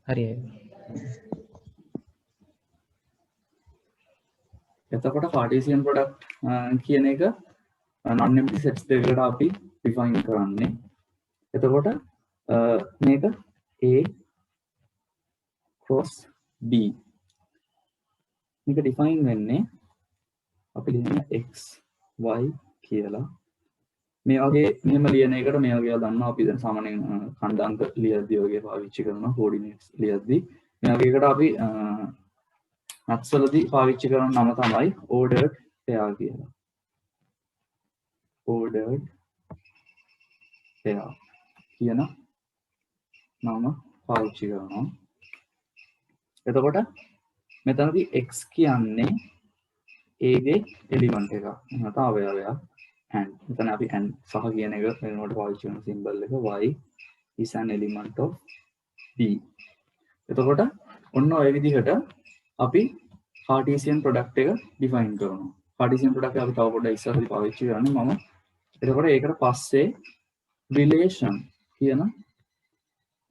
හරි. එතකොට කාටීසියන් ප්‍රොඩක්ට් කියන එක non empty sets දෙකකට අපි define කරන්නේ. එතකොට මේක A cross B මේක define වෙන්නේ අපි ලියන x y කියලා. මේ වගේ මෙහෙම ලියන එකට මේ වගේ දන්නවා අපි දැන් සාමාන්‍යයෙන් ඛණ්ඩාංක ලියද්දී වගේ පාවිච්චි කරනවා coordinates ලියද්දී. මේ වගේ එකට අපි maths වලදී පාවිච්චි කරන නම තමයි ordered pair කියලා. ordered pair කියන නම පාවිච්චි කරනවා. එතකොට මෙතනදී x කියන්නේ a ගේ එලිමන්ට් එකක්. නැත්නම් අවයවයක්. and මෙතන අපි and සහ කියන එක වෙනකොට පාවිච්චි කරන සිම්බල් එක y is an element of b. එතකොට ඔන්න ඔය විදිහට අපි කාටීසියන් ප්‍රොඩක්ට් එක ඩිෆයින් කරනවා. කාටීසියන් ප්‍රොඩක්ට් එක අපි තව පොඩ්ඩක් ඉස්සරහදී පාවිච්චි කරන්නේ මම. එතකොට ඒකට පස්සේ රිලේෂන් කියන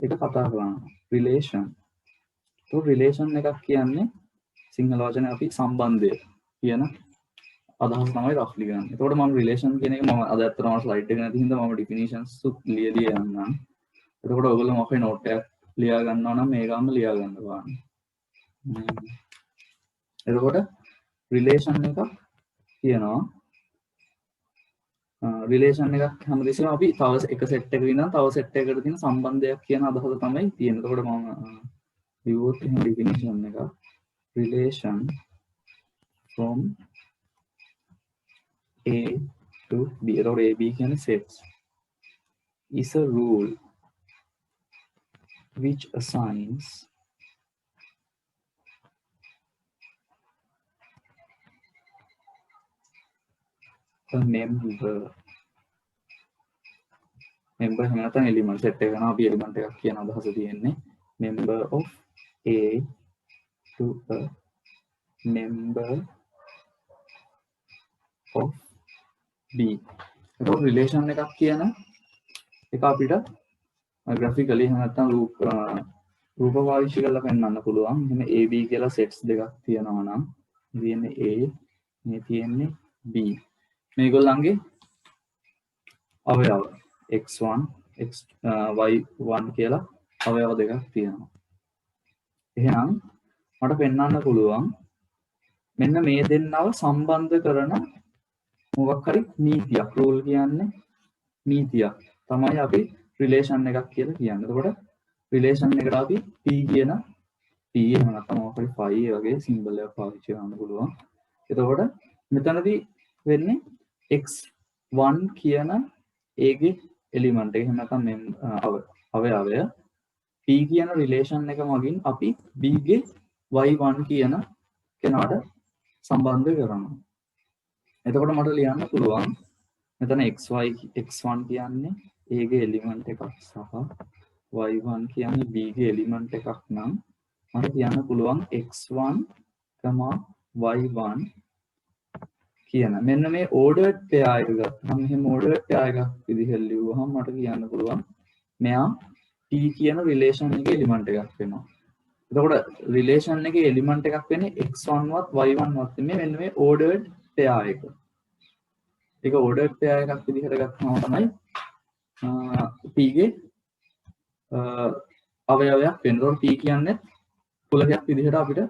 එක කතා කරනවා. රිලේෂන්. તો රිලේෂන් එකක් කියන්නේ සිංහල වචනේ අපි සම්බන්ධය කියන අදහස් තමයි රෆ්ලි ගන්න. එතකොට මම රිලේෂන් කියන එක මම අද ඇත්තටම ස්ලයිඩ් එක නැති හින්දා මම ඩිෆිනිෂන්ස් ලියලා යන්නම්. එතකොට ඔයගොල්ලෝ මොකේ නෝට් එකක් ලියා ගන්නවා නම් මේකම ලියා ගන්න බලන්න. එතකොට රිලේෂන් එකක් කියනවා රිලේෂන් එකක් හැමදෙස්සෙම අපි තව එක සෙට් එකක ඉඳන් තව සෙට් එකකට තියෙන සම්බන්ධයක් කියන අදහස තමයි තියෙන්නේ. එතකොට මම ලියුවොත් එහෙම ඩිෆිනිෂන් එක relation from A to B. එතකොට A B කියන්නේ sets is a rule which assigns a member එහෙම නැත්නම් element set එක ගන්න අපි element එකක් කියන අදහස තියෙන්නේ member of A to a member of B. එතකොට relation එකක් කියන එක අපිට graphically එහෙම නැත්නම් රූප පාවිච්චි කරලා පෙන්වන්න පුළුවන්. එහෙනම් A B කියලා sets දෙකක් තියෙනවා නම් තියෙන්නේ A මේ තියෙන්නේ B. මේගොල්ලන්ගේ අවයව x1 y1 කියලා අවයව දෙකක් තියෙනවා. එහෙනම් මට පෙන්වන්න පුළුවන් මෙන්න මේ දෙන්නව සම්බන්ධ කරන මොකක් හරි නීතියක්. රූල් කියන්නේ නීතියක් තමයි අපි රිලේෂන් එකක් කියලා කියන්නේ. එතකොට රිලේෂන් එකට අපි p කියන p එහෙම නැත්නම් මොකක් හරි phi වගේ සිම්බල් එකක් පාවිච්චි කරන්න පුළුවන්. එතකොට මෙතනදී වෙන්නේ x1 කියන a ගේ එලිමන්ට් එක එහෙම නැත්නම් අවයවය p කියන රිලේෂන් එක මගින් අපි b ගේ y1 කියන කෙනාට සම්බන්ධ කරනවා. එතකොට මට ලියන්න පුළුවන් මෙතන xy x1 කියන්නේ a ගේ එලිමන්ට් එකක් සහ y1 කියන්නේ b ගේ එලිමන්ට් එකක් නම් මට කියන්න පුළුවන් x1, y1 කියන මෙන්න මේ ordered pair එක ගත්තම මෙහෙම ordered pair එකක් විදිහට ලියුවහම මට කියන්න පුළුවන් මෙයා t කියන රිලේෂන් එකේ එලිමන්ට් එකක් වෙනවා. එතකොට රිලේෂන් එකේ එලිමන්ට් එකක් වෙන්නේ x1 වත් y1 වත් මෙන්න මේ ordered pair එක. ඒක ordered pair එකක් විදිහට ගත්තම තමයි p ගේ අවයවයක් වෙනවා. p කියන්නේ කුලකයක් විදිහට අපිට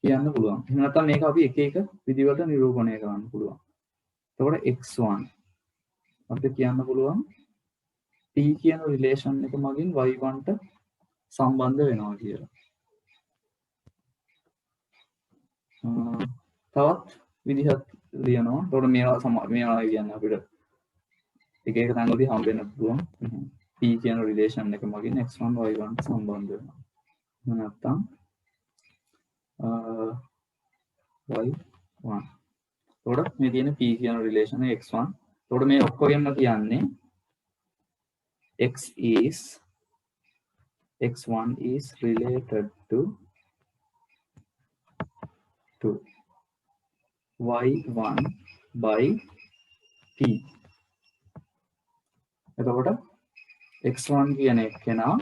කියන්න පුළුවන්. එහෙම නැත්නම් මේක අපි එක එක විදිහකට නිරූපණය කරන්න පුළුවන්. එතකොට x1 අපිට කියන්න පුළුවන් p කියන රිලේෂන් එක මගින් y1 ට සම්බන්ධ වෙනවා කියලා. තවත් විදිහක් ලියනවා. එතකොට මේවා කියන්නේ අපිට එක එක තැන්වලදී හම්බ වෙන්න පුළුවන්. p කියන රිලේෂන් එක මගින් x1 y1 ට සම්බන්ධ වෙනවා. නැත්නම් y1. එතකොට මේ තියෙන p කියන රිලේෂන් එක x1. එතකොට මේ ඔක්කොගෙම කියන්නේ x1 is related to y1 by t. එතකොට x1 කියන එකේනා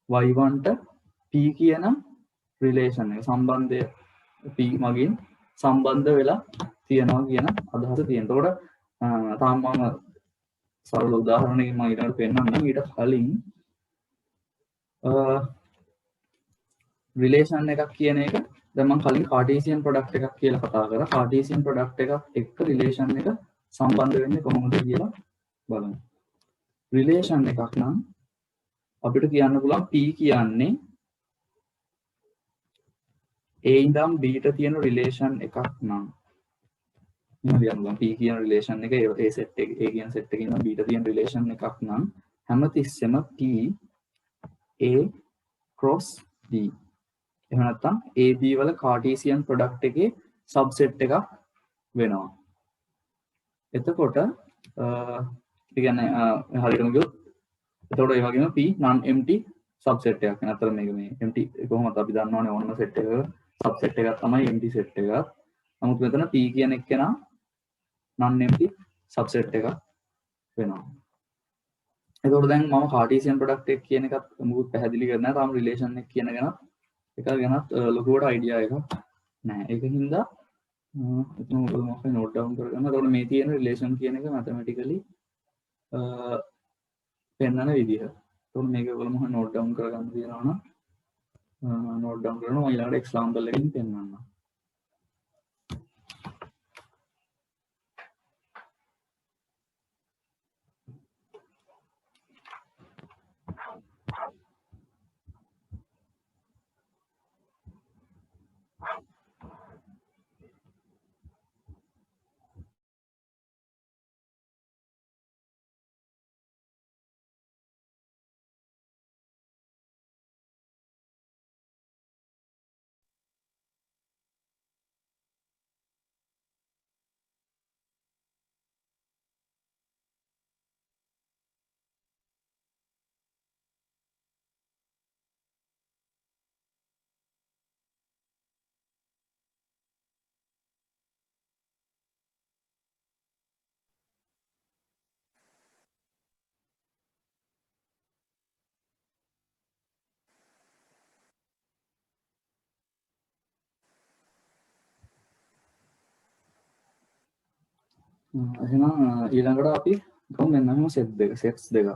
y1ට p කියන රිලේෂන් එක සම්බන්ධය p මගින් සම්බන්ධ වෙලා තියෙනවා කියන අදහස තියෙනවා. එතකොට තාම මම සරල උදාහරණයකින් මම ඊළඟට පෙන්නන්නම්. ඊට කලින් රිලේෂන් එකක් කියන එක දැන් මම කලින් කාටීසියන් ප්‍රොඩක්ට් එකක් කියලා කතා කරා. කාටීසියන් ප්‍රොඩක්ට් එකක් එක්ක රිලේෂන් එක සම්බන්ධ වෙන්නේ කොහොමද කියලා බලමු. රිලේෂන් එකක් නම් අපිට කියන්න පුළුවන් p කියන්නේ a ඉඳන් b ට තියෙන රිලේෂන් එකක් නම් එහෙම කියනවා p කියන රිලේෂන් එක a සෙට් එක a කියන සෙට් එකේ ඉඳන් b ට තියෙන රිලේෂන් එකක් නම් හැමතිස්සෙම p a cross b එහෙම නැත්නම් ab වල කාටීසියන් ප්‍රොඩක්ට් එකේ සබ්සෙට් එකක් වෙනවා. එතකොට ඒ කියන්නේ හරියටම කිව්වොත් එතකොට ඒ වගේම p non empty සබ්සෙට් එකක්. නැත්නම් මේක මේ empty කොහොමද අපි දන්නවනේ ඕනම සෙට් එකක සබ්සෙට් එකක් තමයි empty සෙට් එක. නමුත් මෙතන p කියන එක්කෙනා non empty සබ්සෙට් එකක් වෙනවා. එතකොට දැන් මම කාටීසියන් ප්‍රොඩක්ට් එක කියන එකත් මොකුත් පැහැදිලි කරන්නේ නැහැ. තාම රිලේෂන් එක කියන එක ගැනත් ලොකුවට අයිඩියා එකක් නැහැ. ඒකින්ද එතන මොකද නෝට් ඩවුන් කරගන්න. එතකොට මේ තියෙන රිලේෂන් කියන එක මැතමැටිකලි පෙන්වන විදිහ. එතකොට මේක ඔයගොල්ලෝ මොකද නෝට් ඩවුන් කරගන්න තියනවා නම් නෝට් ඩවුන් කරනවා. මම ඊළඟට එක්සැම්පල් එකකින් පෙන්වන්නම්. එහෙනම් ඊළඟට අපි ගමු මෙන්න මෙහෙම සෙට්ස් දෙකක්.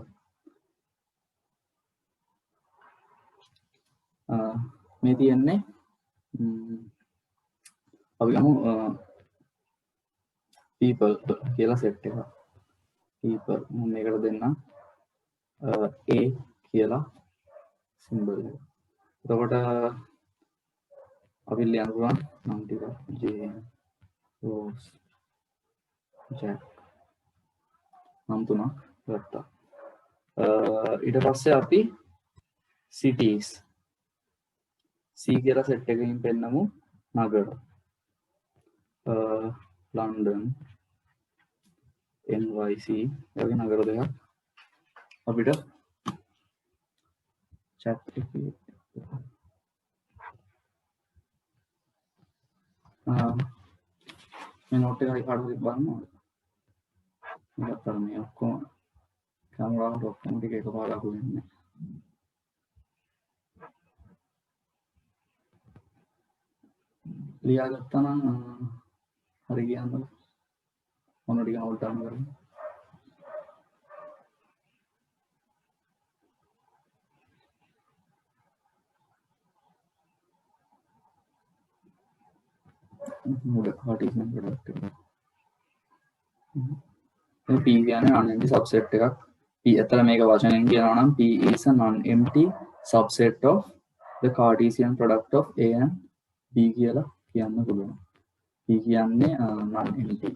මේ තියෙන්නේ අපි ගමු people කියලා සෙට් එකක්. people මම මේකට දෙන්නම් a කියලා සිම්බල් එක. එතකොට අපි ලියන්න පුළුවන් නම් ටික j rose jack නම් තුනක් ගත්තා. ඊට පස්සේ අපි cities C කියලා සෙට් එකකින් පෙන්නමු නගර. ලන්ඩන් NYC වගේ නගර දෙකක් අපිට chat එකේ මේ නෝට් එක හරි කාටද බලන්න. මේකත් අර මේ ඔක්කොම කැමරාවට ඔක්කොම ටික එකපාරට අහු වෙන්නේ. ලියාගත්තා නම් හරි කියන්නද? මොන ටික නෝට් ඩවුන් කරමු. මුල කාටීසියන් ප්‍රොඩක්ට් එක. මේ p කියන්නේ non-empty subset එකක්. p ඇත්තට මේක වචනෙන් කියනවා නම් p is a non-empty subset of the Cartesian product of a and b කියලා කියන්න පුළුවන්. p කියන්නේ non-empty.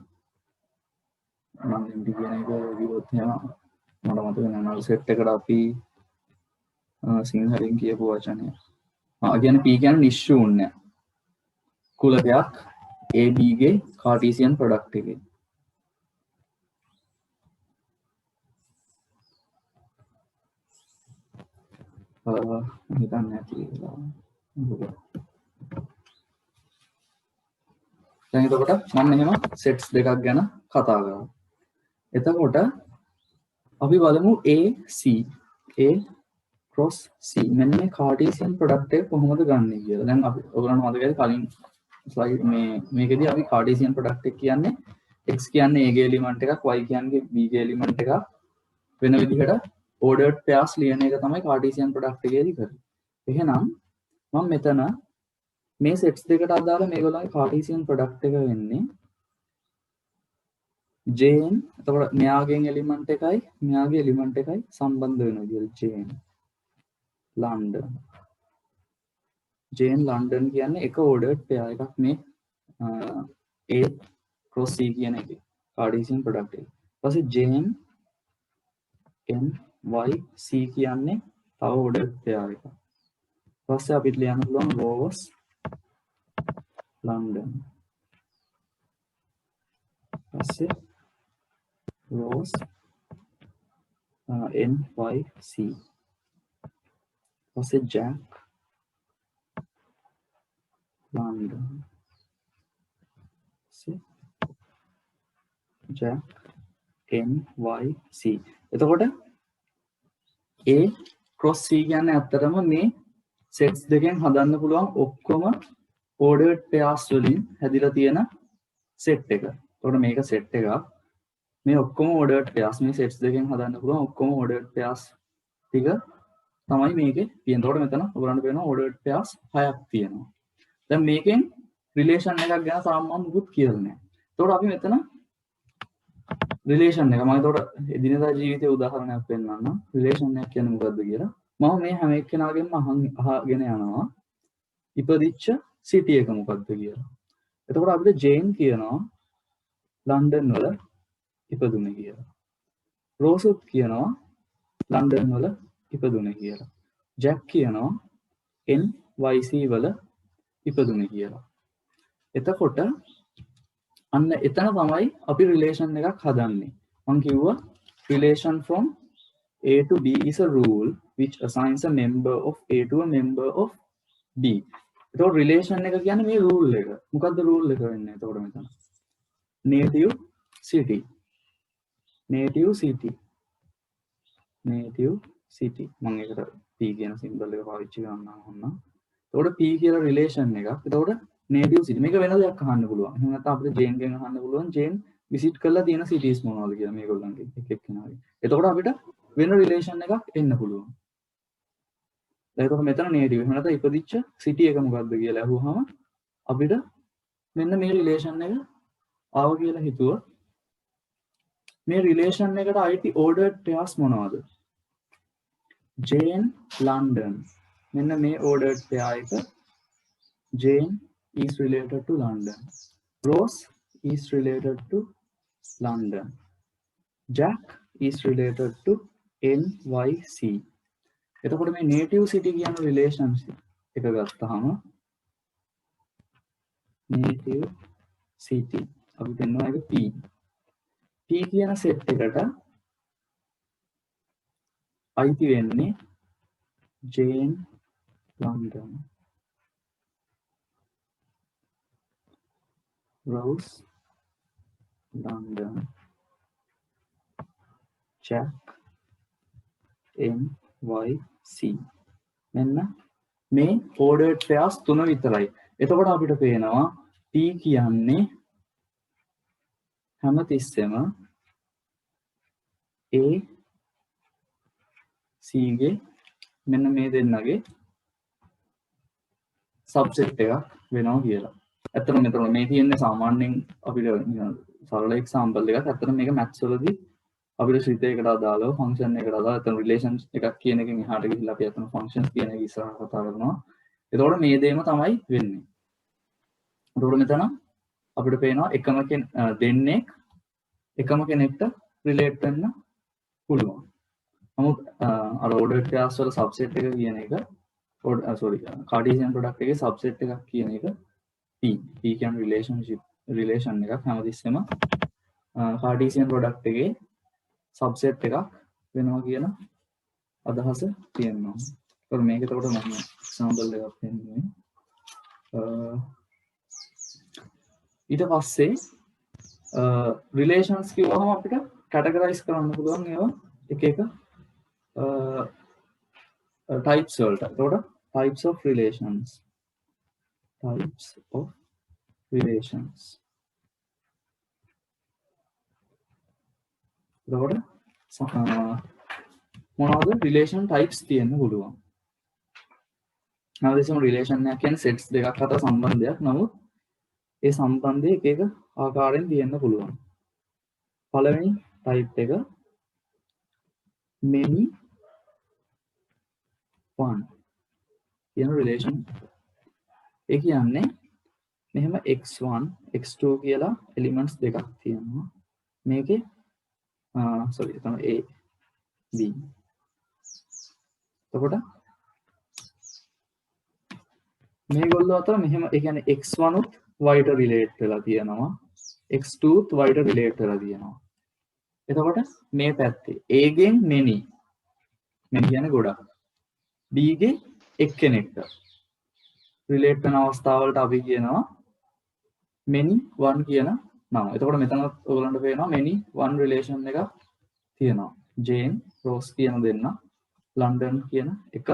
non-empty කියන එක කිව්වොත් එහෙම මට මතක නැහැ නල් සෙට් එකට අපි සිංහලෙන් කියපු වචනය. කියන්නේ p කියන්නේ නිශ්ශූන්‍ය. කුලකයක් AB ගේ කාටීසියන් ප්‍රොඩක්ට් එකේ. හිතන්න ඇති කියලා. දැන් එතකොට මම එහෙම සෙට්ස් දෙකක් ගැන කතා කරමු. එතකොට අපි බලමු AC A cross C මෙන්න මේ කාටීසියන් ප්‍රොඩක්ට් එක කොහොමද ගන්නෙ කියලා. දැන් අපි ඔයගොල්ලන්ට මතකයි කලින් ස්ලයිඩ් මේකෙදී අපි කාටීසියන් ප්‍රොඩක්ට් එක කියන්නේ x කියන්නේ a ගේ එලිමන්ට් එකක් y කියන්නේ b ගේ එලිමන්ට් එකක් වෙන විදිහට ordered pairs ලියන එක තමයි කාටීසියන් ප්‍රොඩක්ට් එකේදී කරන්නේ. එහෙනම් මම මෙතන මේ සෙට්ස් දෙකට අදාළ මේගොල්ලන්ගේ කාටීසියන් ප්‍රොඩක්ට් එක වෙන්නේ jn එතකොට මෙයාගෙන් එලිමන්ට් එකයි මෙයාගේ එලිමන්ට් එකයි සම්බන්ධ වෙන විදිහට jn London jn London කියන්නේ එක ordered pair එකක් මේ a cross c කියන එකේ කාටීසියන් ප්‍රොඩක්ට් එක. ඊපස්සේ jn n y c කියන්නේ තව ordered pair එකක්. ඊපස්සේ අපිට ලියන්න පුළුවන් Rose London. ඊපස්සේ Rose n y c. ඊපස්සේ Jack London. Jack n y c. එතකොට a cross c කියන්නේ අත්‍තරම මේ sets දෙකෙන් හදන්න පුළුවන් ඔක්කොම ordered pairs වලින් හැදිලා තියෙන set එක. එතකොට මේක set එකක්. මේ ඔක්කොම ordered pairs මේ sets දෙකෙන් හදන්න පුළුවන් ඔක්කොම ordered pairs ටික තමයි මේකේ තියෙන්නේ. එතකොට මෙතන ඔයගොල්ලන්ට පේනවා ordered pairs 6ක් තියෙනවා. දැන් මේකෙන් relation එකක් ගැන තාම මම මුකුත් කියලා නැහැ. එතකොට අපි මෙතන relation එක මම එතකොට එදිනෙදා ජීවිතයේ උදාහරණයක් පෙන්නන්නම්. relation එකක් කියන්නේ මොකද්ද කියලා. මම මේ හැම එක්කෙනාගෙන්ම අහගෙන යනවා ඉපදිච්ච city එක මොකද්ද කියලා. එතකොට අපිට Jane කියනවා ලන්ඩන් වල ඉපදුනේ කියලා. රෝසුත් කියනවා ලන්ඩන් වල ඉපදුනේ කියලා. ජැක් කියනවා NYC වල ඉපදුනේ කියලා. එතකොට අන්න එතන තමයි අපි relation එකක් හදන්නේ. මම කිව්වා relation from A to B is a rule which assigns a member of A to a member of B. එතකොට relation එක කියන්නේ මේ rule එක. මොකද්ද rule එක වෙන්නේ? එතකොට මෙතන native city. native city. native city. මම ඒකට P කියන symbol එක පාවිච්චි කරනවා ඕන. එතකොට P කියලා relation එකක්. එතකොට native city. මේක වෙන දෙයක් අහන්න පුළුවන්. එහෙනම් නැත්නම් අපිට Jane ගෙන් අහන්න පුළුවන් Jane visit කරලා තියෙන cities මොනවද කියලා මේගොල්ලන්ගේ එක එක්කෙනාගේ. එතකොට අපිට වෙන relation එකක් එන්න පුළුවන්. එතකොට මෙතන native එහෙම නැත්නම් ඉපදිච්ච city එක මොකක්ද කියලා අහුවාම අපිට මෙන්න මේ relation එක ආව කියලා හිතුවා. මේ relation එකට අයිති ordered pairs මොනවද? Jane London. මෙන්න මේ ordered pair එක Jane is related to London. Rose is related to London. Jack is related to NYC. එතකොට මේ native city කියන relationship එක ගත්තාම native city අපි දෙන්නවා ඒක P. P කියන set එකට අයිති වෙන්නේ Jane London. Rose London. Jack NYC. මෙන්න මේ ordered pairs තුන විතරයි. එතකොට අපිට පේනවා P කියන්නේ හැමතිස්සෙම A C ගේ මෙන්න මේ දෙන්නගේ subset එකක් වෙනවා කියලා. ඇත්තටම මෙතන මේ තියෙන්නේ සාමාන්‍යයෙන් අපිට සරල example එකක්. ඇත්තටම මේක maths වලදී අපිට ශ්‍රිතයකට අදාළව function එකට අදාළව ඇත්තටම relations එකක් කියන එකෙන් එහාට ගිහිල්ලා අපි ඇත්තටම functions කියන එක ඉස්සරහට කතා කරනවා. එතකොට මේ දෙයම තමයි වෙන්නේ. එතකොට මෙතන අපිට පේනවා එකම දෙන්නේ එකම කෙනෙක්ට relate වෙන්න පුළුවන්. නමුත් අර ordered pairs වල subset එක කියන එක Cartesian product එකේ subset එකක් කියන එක P කියන්නේ relation එකක් හැමතිස්සෙම Cartesian product එකේ subset එකක් වෙනවා කියන අදහස තියෙනවා. ඒත් මේක එතකොට මම example එකක් දෙන්නේ. ඊට පස්සේ relations කිව්වම අපිට categorize කරන්න පුළුවන් ඒවා එක එක types වලට. එතකොට types of relations. Types of relations. එතකොට මොනවද relation types තියෙන්න පුළුවන්. නැවතීම relation එක කියන්නේ sets දෙකක් අතර සම්බන්ධයක්. නමුත් ඒ සම්බන්ධය එක එක ආකාරයෙන් තියෙන්න පුළුවන්. පළවෙනි type එක many one කියන relation. ඒ කියන්නේ මෙහෙම x1 x2 කියලා elements දෙකක් තියෙනවා. මේකේ sorry තමයි a b. එතකොට මේගොල්ලෝ අතර මෙහෙම ඒ කියන්නේ x1 උත් y ට relate වෙලා තියෙනවා. x2 උත් y ට relate වෙලා තියෙනවා. එතකොට මේ පැත්තේ a ගෙන් many කියන්නේ ගොඩක්. b ගේ එක්කෙනෙක්ට relate වෙන අවස්ථාවලට අපි කියනවා many one කියන නම. එතකොට මෙතන ඔයගලන්ට පේනවා many one relation එකක් තියෙනවා. Jane, Rose කියන දෙන්න London කියන එක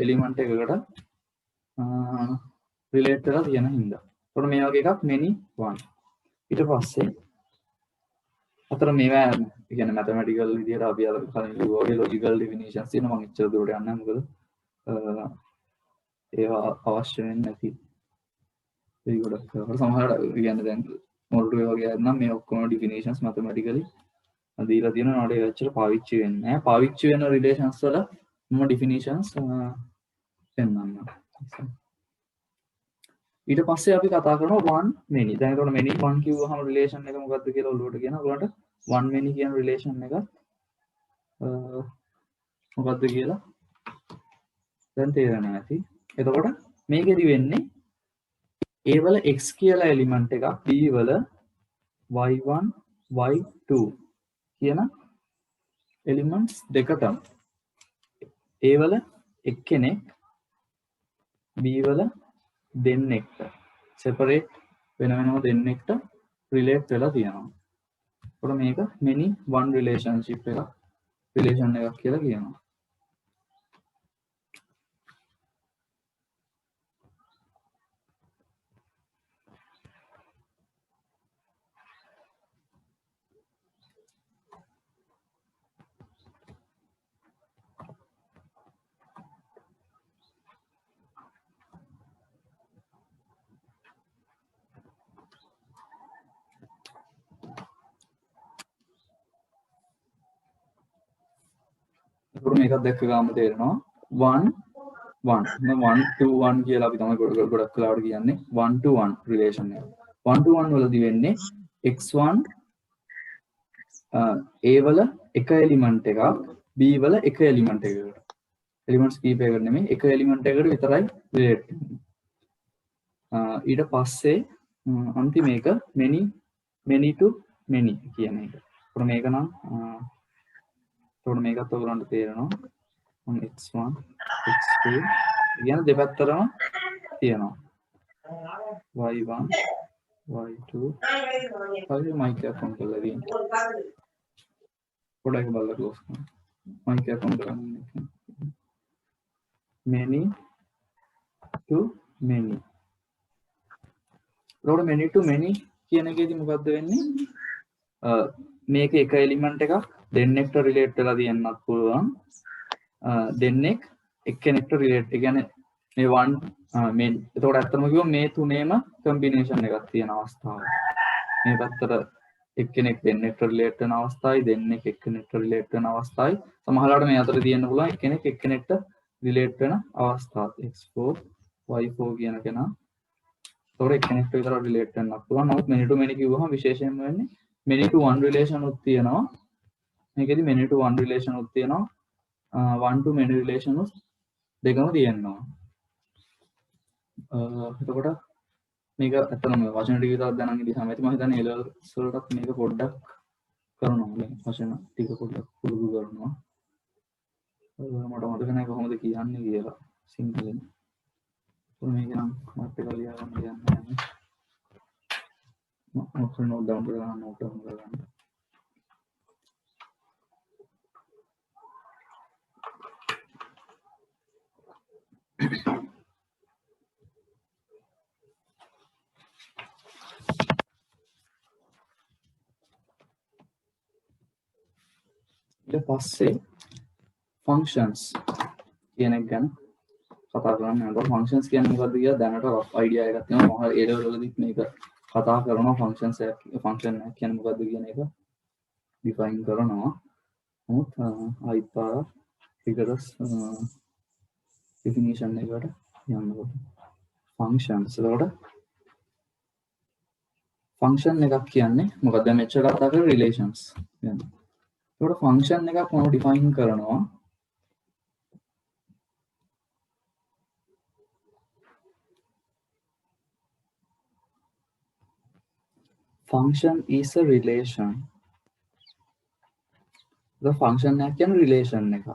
element එකකට relate වෙලා තියෙන හින්දා. එතකොට මේ වගේ එකක් many one. ඊට පස්සේ අතර මේවා කියන්නේ mathematical විදියට අපි අර කලින් කිව්වා වගේ logical definitions තියෙනවා. මම ඉච්චර දුරට යන්නේ නැහැ. මොකද ඒවා අවශ්‍ය වෙන්නේ නැති. ඒ ගොඩක් සමහරවිට කියන්නේ දැන් මොල්ට් වේ වගේ නම් මේ ඔක්කොම definitions mathematically දීලා තියෙනවා. නඩේ ඇත්තට පාවිච්චි වෙන්නේ නැහැ. පාවිච්චි වෙන relations වල මොන definitions පෙන්වන්න. ඊට පස්සේ අපි කතා කරනවා one many. දැන් ඒතකොට many one කිව්වහම relation එක මොකක්ද කියලා ඔළුවට කියනවා. ඔයගලන්ට one many කියන relation එක මොකක්ද කියලා දැන් තේරෙනවා ඇති. එතකොට මේකෙදි වෙන්නේ a වල x කියලා එලිමන්ට් එකක් b වල y1 y2 කියන එලිමන්ට්ස් දෙකටම a වල එක්කෙනෙක් b වල දෙන්නෙක්ට separate වෙන වෙනම දෙන්නෙක්ට relate වෙලා තියෙනවා. එතකොට මේක many one relationship එකක් relation එකක් කියලා කියනවා. මේකත් දැක්ක ගාම තේරෙනවා 1 1 1 2 1 කියලා අපි තමයි ගොඩක් කලාවට කියන්නේ 1 to 1 relation එක 1 to 1 වලදී වෙන්නේ x1 a වල එක එලිමන්ට් එකක් b වල එක එලිමන්ට් එකකට එලිමන්ට්ස් කීපයකට නෙමෙයි එක එලිමන්ට් එකකට විතරයි relate වෙන්නේ. ඊට පස්සේ අන්තිම එක many to many කියන එක. ඒකට මේක නම් එතකොට මේකත් ඔයගලන්ට තේරෙනවා x1 x2 කියන දෙපැත්තටම තියෙනවා y1 y2 හරි මයික් එක ඔන් කරලා තියෙනවා පොඩ්ඩක් බලලා ක්ලෝස් කරන්න මයික් එක ඔන් කරන්න many to many එතකොට many to many කියන එකේදී මොකද්ද වෙන්නේ මේක එක එලිමන්ට් එකක් දෙන්නෙක්ට රිලේට් වෙලා තියෙන්නත් පුළුවන් දෙන්නෙක් එක්කෙනෙක්ට රිලේට් ඒ කියන්නේ මේ one මේ එතකොට ඇත්තම කිව්වොත් මේ තුනේම කම්බිනේෂන් එකක් තියෙන අවස්ථාවක් මේ පැත්තට එක්කෙනෙක් දෙන්නෙක්ට රිලේට් වෙන අවස්ථාවයි දෙන්නෙක් එක්කෙනෙක්ට රිලේට් වෙන අවස්ථාවයි සමහරවිට මේ අතර තියෙන්න පුළුවන් එක්කෙනෙක් එක්කෙනෙක්ට රිලේට් වෙන අවස්ථාව x4 y4 කියන කෙනා එතකොට එක්කෙනෙක්ට විතර රිලේට් වෙන්නත් පුළුවන් නමුත් many to many කිව්වහම විශේෂයෙන්ම වෙන්නේ many to one relation උත් තියෙනවා මේකෙදි many to one relation උත් තියෙනවා one to many relation උත් දෙකම තියෙනවා එතකොට මේක ඇත්තටම වචන ටික විතරක් දැනන් ඉඳිහම ඇති මම හිතන්නේ A levels වලටත් මේක පොඩ්ඩක් කරනවා මේ වචන ටික පොඩ්ඩක් පුරුදු කරනවා මට මතක නැහැ කොහොමද කියන්නේ කියලා සිංහලෙන් මේක නම් මත් එක ලියා ගන්න යන්නේ මම නෝට් ඩවුන් කරගන්න ඊට පස්සේ functions කියන එක ගැන කතා කරන්න යනවා. functions කියන්නේ මොකද්ද කියලා දැනට rough idea එකක් තියෙනවා. මම A level වලදීත් මේක කතා කරනවා functions එක function එක කියන්නේ මොකද්ද කියන එක define කරනවා. නමුත් ආයිත් පාරක් rigorous definition එකට යන්නකොට functions වලට function එකක් කියන්නේ මොකක්ද? මෙච්චර කතා කරලා relations කියන්නේ. ඒකට function එකක් මම define කරනවා. Function is a relation. The function එක කියන්නේ relation එක.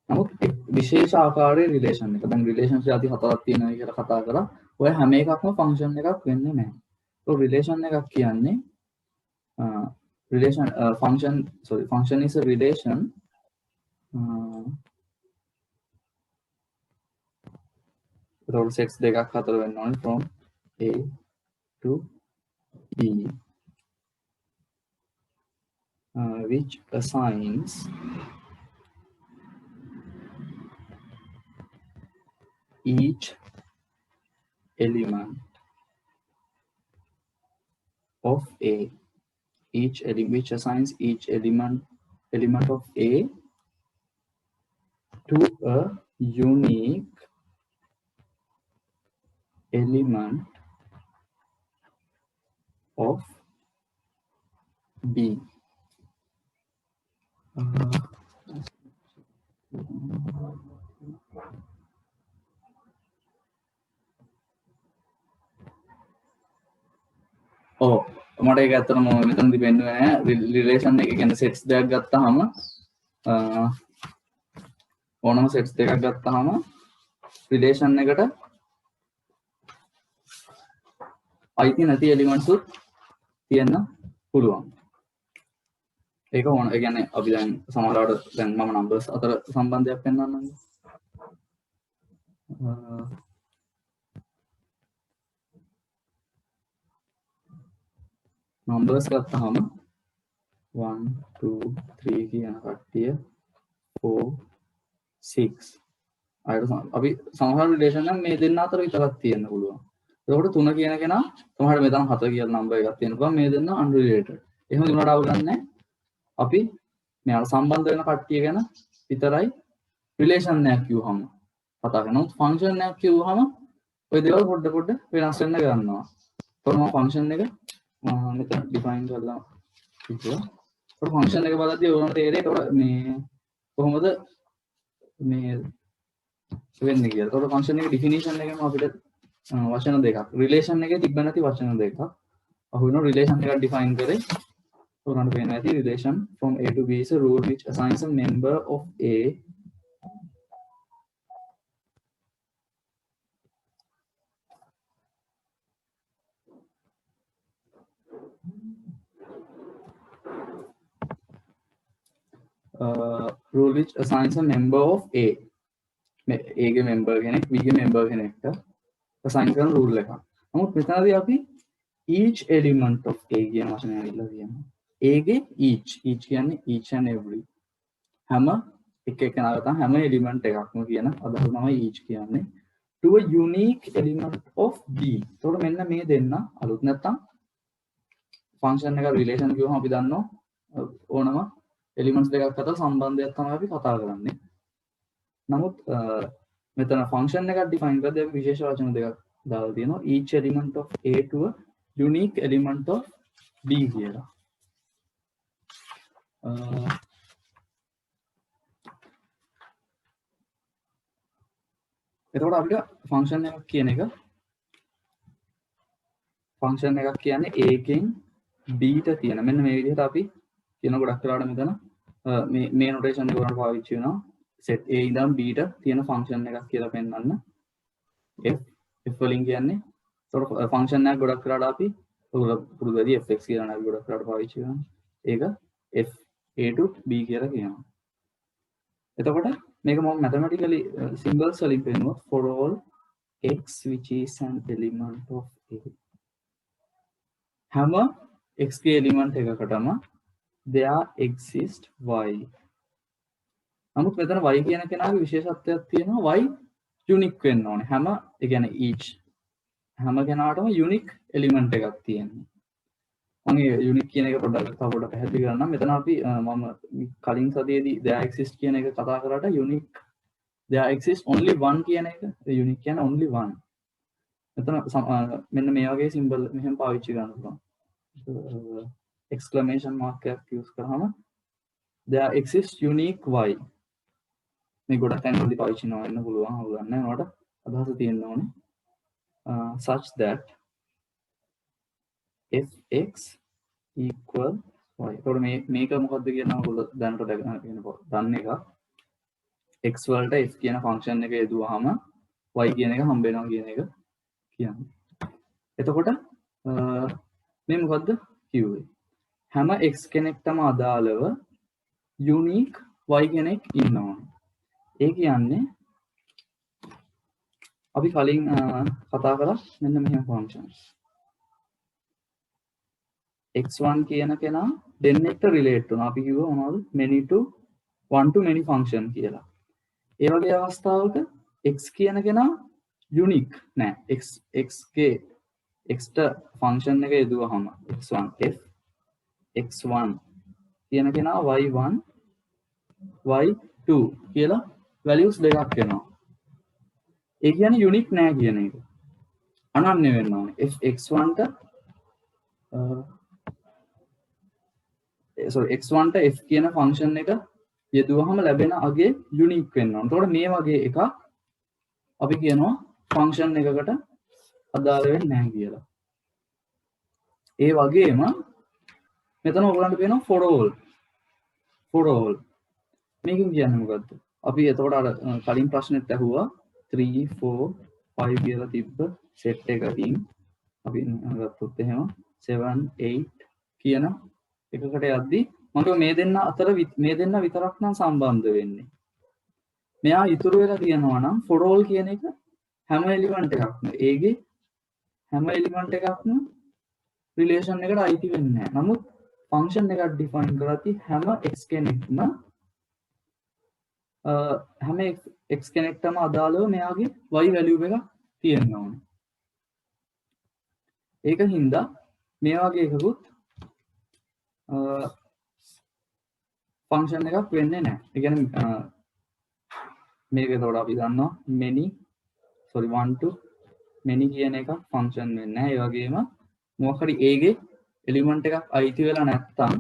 නමුත් විශේෂ ආකාරයේ relation එක. දැන් relations જાති හතරක් තියෙනවා කියලා කතා කරා. ඔය හැම එකක්ම function එකක් වෙන්නේ නැහැ. So relation එකක් කියන්නේ function is a relation ඒතකොට sets දෙකක් හතර වෙන්න ඕනේ from A to B which assigns each element of A, which assigns each element of A to a unique element of B. මට ඒක ඇත්තටම මෙතනදි පෙන්නුවේ නැහැ. රිලේෂන් එක කියන්නේ සෙට්ස් දෙකක් ගත්තාම ඕනම සෙට්ස් දෙකක් ගත්තාම රිලේෂන් එකට අයිති නැති එලිමන්ට්ස් උත් තියෙන්න පුළුවන්. ඒක ඕන. ඒ කියන්නේ අපි දැන් සමහරවට දැන් මම නම්බර්ස් අතර සම්බන්ධයක් පෙන්වන්නම්. numbers ගත්තාම 1 2 3 කියන කට්ටිය 4 6 අපි සමහර රිලේෂන් නම් මේ දෙන්න අතර විතරක් තියෙන්න පුළුවන්. ඒකට 3 කියන කෙනා සමහරට මෙතන 7 කියලා නම්බර් එකක් තියෙන්න පුළුවන්. මේ දෙන්න unrelated. එහෙම දුන්නාට අවුලක් නැහැ. අපි මෙයාලා සම්බන්ධ වෙන කට්ටිය ගැන විතරයි රිලේෂන් එකක් කිව්වහම කතා කරනවා. ෆන්ක්ෂන් එකක් කිව්වහම ඔය දේවල් පොඩ වෙනස් වෙන්න ගන්නවා. කොහොම ෆන්ක්ෂන් එක මෙතන ඩිෆයින් කරලා කිව්වා. ඒක ෆන්ක්ෂන් එක බලද්දී ඕනට තේරෙයි ඒක මේ කොහොමද මේ වෙන්නේ කියලා. ඒකට ෆන්ක්ෂන් එකේ ඩිෆිනිෂන් එකේම අපිට වචන දෙකක් රිලේෂන් එකේ තිබ්බ නැති වචන දෙකක් අහු වෙනවා. රිලේෂන් එකක් ඩිෆයින් කරේ උරන්න පේන ඇති. relation from A to B is a rule which assigns a member of A rule which assigns a member of A. A ගේ member කෙනෙක් B ගේ member කෙනෙක්ට assign කරන rule එකක්. නමුත් මෙතනදී අපි each element of A කියන වචනය ඇවිල්ලා තියෙනවා. A ගේ each කියන්නේ each and every හැම එකකනාට හැම element එකක්ම කියන අදහස තමයි each කියන්නේ. To a unique element of B. එතකොට මෙන්න මේ දෙන්න අලුත් නැත්තම් function එක relation කිව්වම අපි දන්නවා ඕනම elements දෙකක් අතර සම්බන්ධයක් තමයි අපි කතා කරන්නේ. නමුත් මෙතන function එකක් define කරද්දී අපි විශේෂ වචන දෙකක් දාලා තියෙනවා. each element of A to a unique element of B කියලා. එතකොට අපිට function එකක් කියන එක function එකක් කියන්නේ A ගෙන් B ට තියෙන මෙන්න මේ විදිහට අපි කියන ගොඩක් වෙලාවට මෙතන මේ notation එක උනට පාවිච්චි වෙනවා set A ඉඳන් B ට තියෙන function එකක් කියලා පෙන්වන්න. f වලින් කියන්නේ එතකොට function එකක් ගොඩක් වෙලාවට අපි පුරුදුදී fx කියලා නේද ගොඩක් වෙලාවට පාවිච්චි කරනවා. ඒක f A to B කියලා කියනවා. එතකොට මේක මම mathematically symbols වලින් පෙන්නුවොත් for all x which is an element of A. හැම x ගේ element එකකටම there exist y. නමුත් මෙතන y කියන කෙනාගේ විශේෂත්වයක් තියෙනවා y unique වෙන්න ඕනේ. හැම ඒ කියන්නේ each හැම කෙනාටම unique element එකක් තියෙනවා. මම unique කියන එක පොඩ්ඩක් පැහැදිලි කරන්නම්. මෙතන අපි මම කලින් සතියේදී there exist කියන එක කතා කරාට unique there exists only one කියන එක unique කියන්නේ only one. මෙතන මෙන්න මේ වගේ symbol මෙහෙම පාවිච්චි කරන්න පුළුවන්. exclamation mark එකක් use කරාම there exists unique y. මේ ගොඩක් තැන්වලදී පාවිච්චි කරන්න පුළුවන්. හවුලක් නැහැ. උනට අදහස තියෙන්න ඕනේ. such that fx equal y. එතකොට මේක මොකද්ද කියනවා ඔයගොල්ලෝ දැනට දන්න එක. x වලට f කියන ෆන්ක්ෂන් එක යදුවාම y කියන එක හම්බ වෙනවා කියන එක කියන්නේ. එතකොට මේ මොකද්ද කිව්වේ? හැම x කෙනෙක්ටම අදාළව unique y කෙනෙක් ඉන්නවා. ඒ කියන්නේ අපි කලින් කතා කරා මෙන්න මෙහෙම ෆන්ක්ෂන්ස්. x1 කියන කෙනා දෙන්නෙක්ට රිලේට් වෙනවා. අපි කිව්වා මොනවද? many to one to many function කියලා. ඒ වගේ අවස්ථාවක x කියන කෙනා unique නෑ. x ගේ x ට ෆන්ක්ෂන් එක යදුවහම x1 f x1 කියන කෙනා y1 y2 කියලා values දෙකක් එනවා. ඒ කියන්නේ unique නෑ කියන එක. අනන්‍ය වෙන්න ඕනේ. x1 ට x1 ට f කියන ෆන්ක්ෂන් එක යෙදුවහම ලැබෙන අගේ යුනික් වෙන්න ඕන. එතකොට මේ වගේ එකක් අපි කියනවා ෆන්ක්ෂන් එකකට අදාළ වෙන්නේ නැහැ කියලා. ඒ වගේම මෙතන ඔයගලන්ට පේනවා for all. මේකෙන් කියන්නේ මොකද්ද? අපි එතකොට අර කලින් ප්‍රශ්නෙත් ඇහුවා 3 4 5 කියලා තිබ්බ සෙට් එකකින් අපි ගත්තොත් එහෙම 7 8 කියන එකකට යද්දි මම මේ දෙන්න අතර මේ දෙන්න විතරක් නම් සම්බන්ධ වෙන්නේ. මෙයා ඉතුරු වෙලා තියෙනවා නම් for all කියන එක හැම එලිමන්ට් එකක්ම ඒගේ හැම එලිමන්ට් එකක්ම රිලේෂන් එකට අයිති වෙන්නේ නැහැ. නමුත් ෆන්ක්ෂන් එකක් ඩිෆයින් කරද්දී හැම x කෙනෙක්ම හැම x කෙනෙක්ටම අදාළව මෙයාගේ y වැලියු එකක් තියෙන්න ඕනේ. ඒක හින්දා මේ වගේ එකකුත් ෆන්ක්ෂන් එකක් වෙන්නේ නැහැ. ඒ කියන්නේ මේක එතකොට අපි දන්නවා one to many කියන එක ෆන්ක්ෂන් වෙන්නේ නැහැ. ඒ වගේම මොකක් හරි a ගේ එලිමන්ට් එකක් අයිති වෙලා නැත්තම්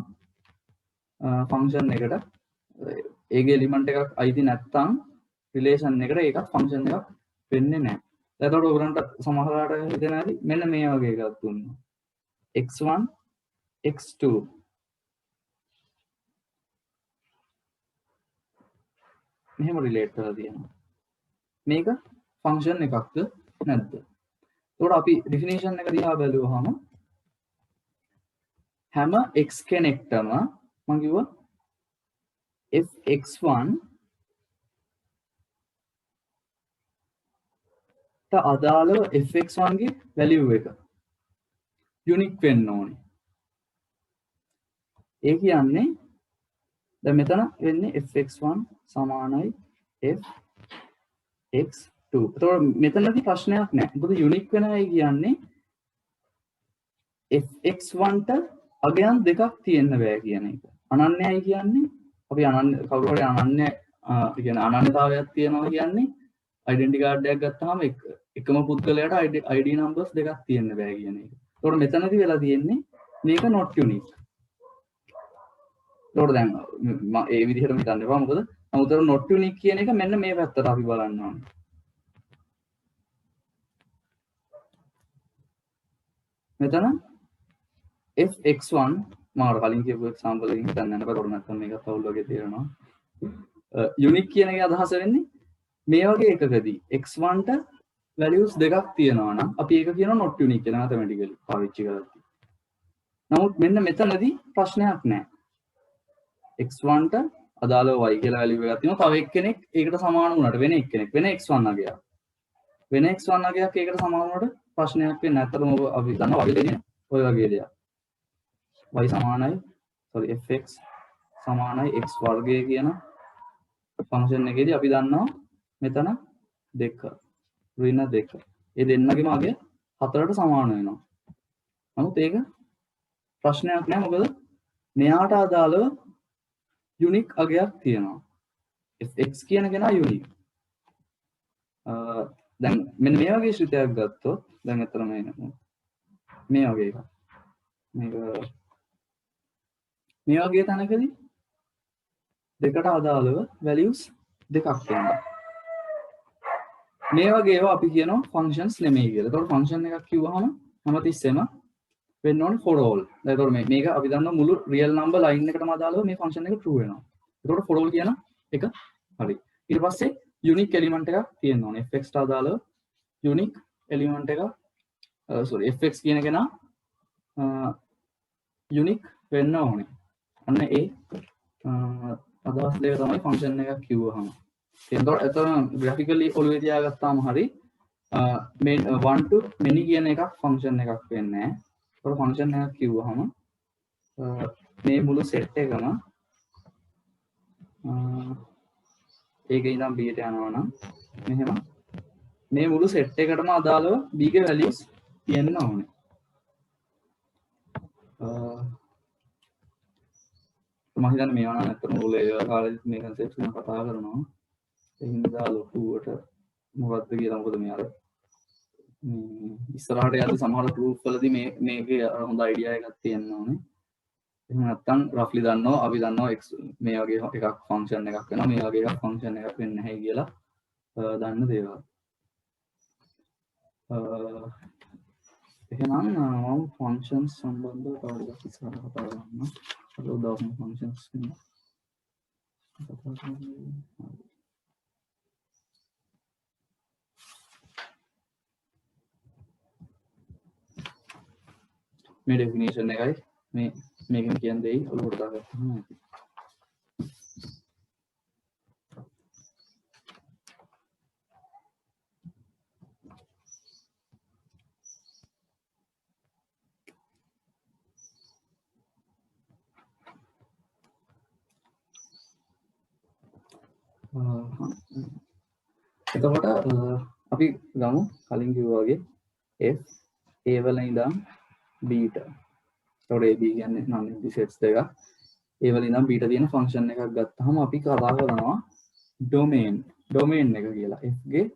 ෆන්ක්ෂන් එකට a ගේ එලිමන්ට් එකක් අයිති නැත්තම් රිලේෂන් එකට ඒක ෆන්ක්ෂන් එකක් වෙන්නේ නැහැ. එතකොට ඔයගලන්ට සමහරවිට හිතෙන හැටි මෙන්න මේ වගේ එකක් දුන්නා. x1 x2 මෙහෙම රිලේට් කරලා තියෙනවා. මේක ෆන්ක්ෂන් එකක්ද නැද්ද? එතකොට අපි ඩෙෆිනිෂන් එක දිහා බැලුවහම හැම x කෙනෙක්ටම මම කිව්වා fx1 ට අදාළව fx1 ගේ වැලියු එක යුනික් වෙන්න ඕනේ. ඒ කියන්නේ දැන් මෙතන වෙන්නේ fx1 සමානයි fx2. එතකොට මෙතනදී ප්‍රශ්නයක් නැහැ. මොකද යුනික් වෙනවයි කියන්නේ fx1 ට අගයන් දෙකක් තියෙන්න බෑ කියන එක. අනන්‍යයි කියන්නේ අපි කවුරු හරි අනන්‍ය කියන්නේ අනන්‍යතාවයක් තියෙනවා කියන්නේ ඩෙන්ටි කාඩ් එකක් ගත්තාම එකම පුද්ගලයාට ID numbers දෙකක් තියෙන්න බෑ කියන එක. එතකොට මෙතනදී වෙලා තියෙන්නේ මේක not unique. එතකොට දැන් ඒ විදිහටම හිතන්න එපා. මොකද නමුත් not unique කියන එක මෙන්න මේ පැත්තට අපි බලන්න ඕනේ. මෙතන fx1 මාර කලින් කියපු එක්සැම්පල් එකකින් හිතන්න යනකොට උඩ නැත්නම් මේකත් අවුල් වගේ තේරෙනවා. unique කියන එකේ අදහස වෙන්නේ මේ වගේ එකකදී x1 ට values දෙකක් තියෙනවා නම් අපි ඒක කියනවා not unique කියලා mathematically පාවිච්චි කරද්දී. නමුත් මෙන්න මෙතනදී ප්‍රශ්නයක් නැහැ. x1 ට අදාළව y කියලා වැලියු එකක් තියෙනවා. තව එක්කෙනෙක් ඒකට සමාන වුණාට වෙන එක්කෙනෙක් වෙන x1 අගයක්. වෙන x1 අගයක් ඒකට සමාන වුණාට ප්‍රශ්නයක් වෙන්නේ නැහැ. අතරම ඔබ අපි දන්නවා වගේ දෙන්නේ ඔය වගේ දෙයක්. y සමානයි fx සමානයි x වර්ගය කියන ෆන්ක්ෂන් එකේදී අපි දන්නවා මෙතන 2 ඍණ 2. ඒ දෙන්නගේම අගය 4ට සමාන වෙනවා. නමුත් ඒක ප්‍රශ්නයක් නෑ මොකද මෙයාට අදාළව යුනික් අගයක් තියෙනවා. fx කියන කෙනා යුනික්. දැන් මෙන්න මේ වගේ ශ්‍රිතයක් ගත්තොත් දැන් අතන මේ වගේ එකක්. මේක මේ වගේ තැනකදී දෙකට අදාළව values දෙකක් තියෙනවා. මේ වගේ ඒවා අපි කියනවා functions නෙමෙයි කියලා. ඒතකොට function එකක් කිව්වහම හැමතිස්සෙම වෙන්න ඕනේ for all. ඒතකොට මේක අපි දන්නවා මුළු real number line එකටම අදාළව මේ function එක true වෙනවා. ඒතකොට for all කියන එක හරි. ඊට පස්සේ unique element එකක් තියෙන්න ඕනේ. fx ට අදාළව unique element එක fx කියන කෙනා unique වෙන්න ඕනේ. අන්න ඒ අදහස් දෙක තමයි function එකක් කිව්වහම. එතකොට එතන graphically ඔළුවේ තියාගත්තාම හරි මේ one to many කියන එකක් function එකක් වෙන්නේ නැහැ. ඒතකොට function එකක් කිව්වහම මේ මුළු set එකම ඒකේ ඉඳන් b ට යනවා නම් මෙහෙම මේ මුළු set එකටම අදාළව b ගේ values තියෙන්න ඕනේ. මම හිතන්නේ මේවා නම් අතන ඔයාලා කාලෙදිත් මේ concept එක කතා කරනවා. ඒ හින්දා ලොකුවට මොකද්ද කියලා මොකද මේ අර ඉස්සරහට යද්දි සමහර proof වලදී මේකේ හොඳ idea එකක් තියෙන්න ඕනේ. එහෙම නැත්නම් roughly දන්නවා අපි දන්නවා x මේ වගේ එකක් function එකක් වෙනවා මේ වගේ එකක් function එකක් වෙන්නේ නැහැ කියලා දන්න දේවල්. එහෙනම් මම functions සම්බන්ධව තවදුරටත් ඉස්සරහට කතා කරනවා. අද උදාහරණ functions ගැන කතා කරනවා. මේ definition එකයි මේකෙන් කියන දෙයි ඔලුවට දාගත්තම ඇති. එතකොට අපි ගමු කලින් කිව්වා වගේ f a වල ඉඳන් b ට. ඒතකොට ab කියන්නේ නම් sets දෙක. a වල ඉඳන් b ට තියෙන function එකක් ගත්තාම අපි කතා කරනවා domain එක කියලා. f ගේ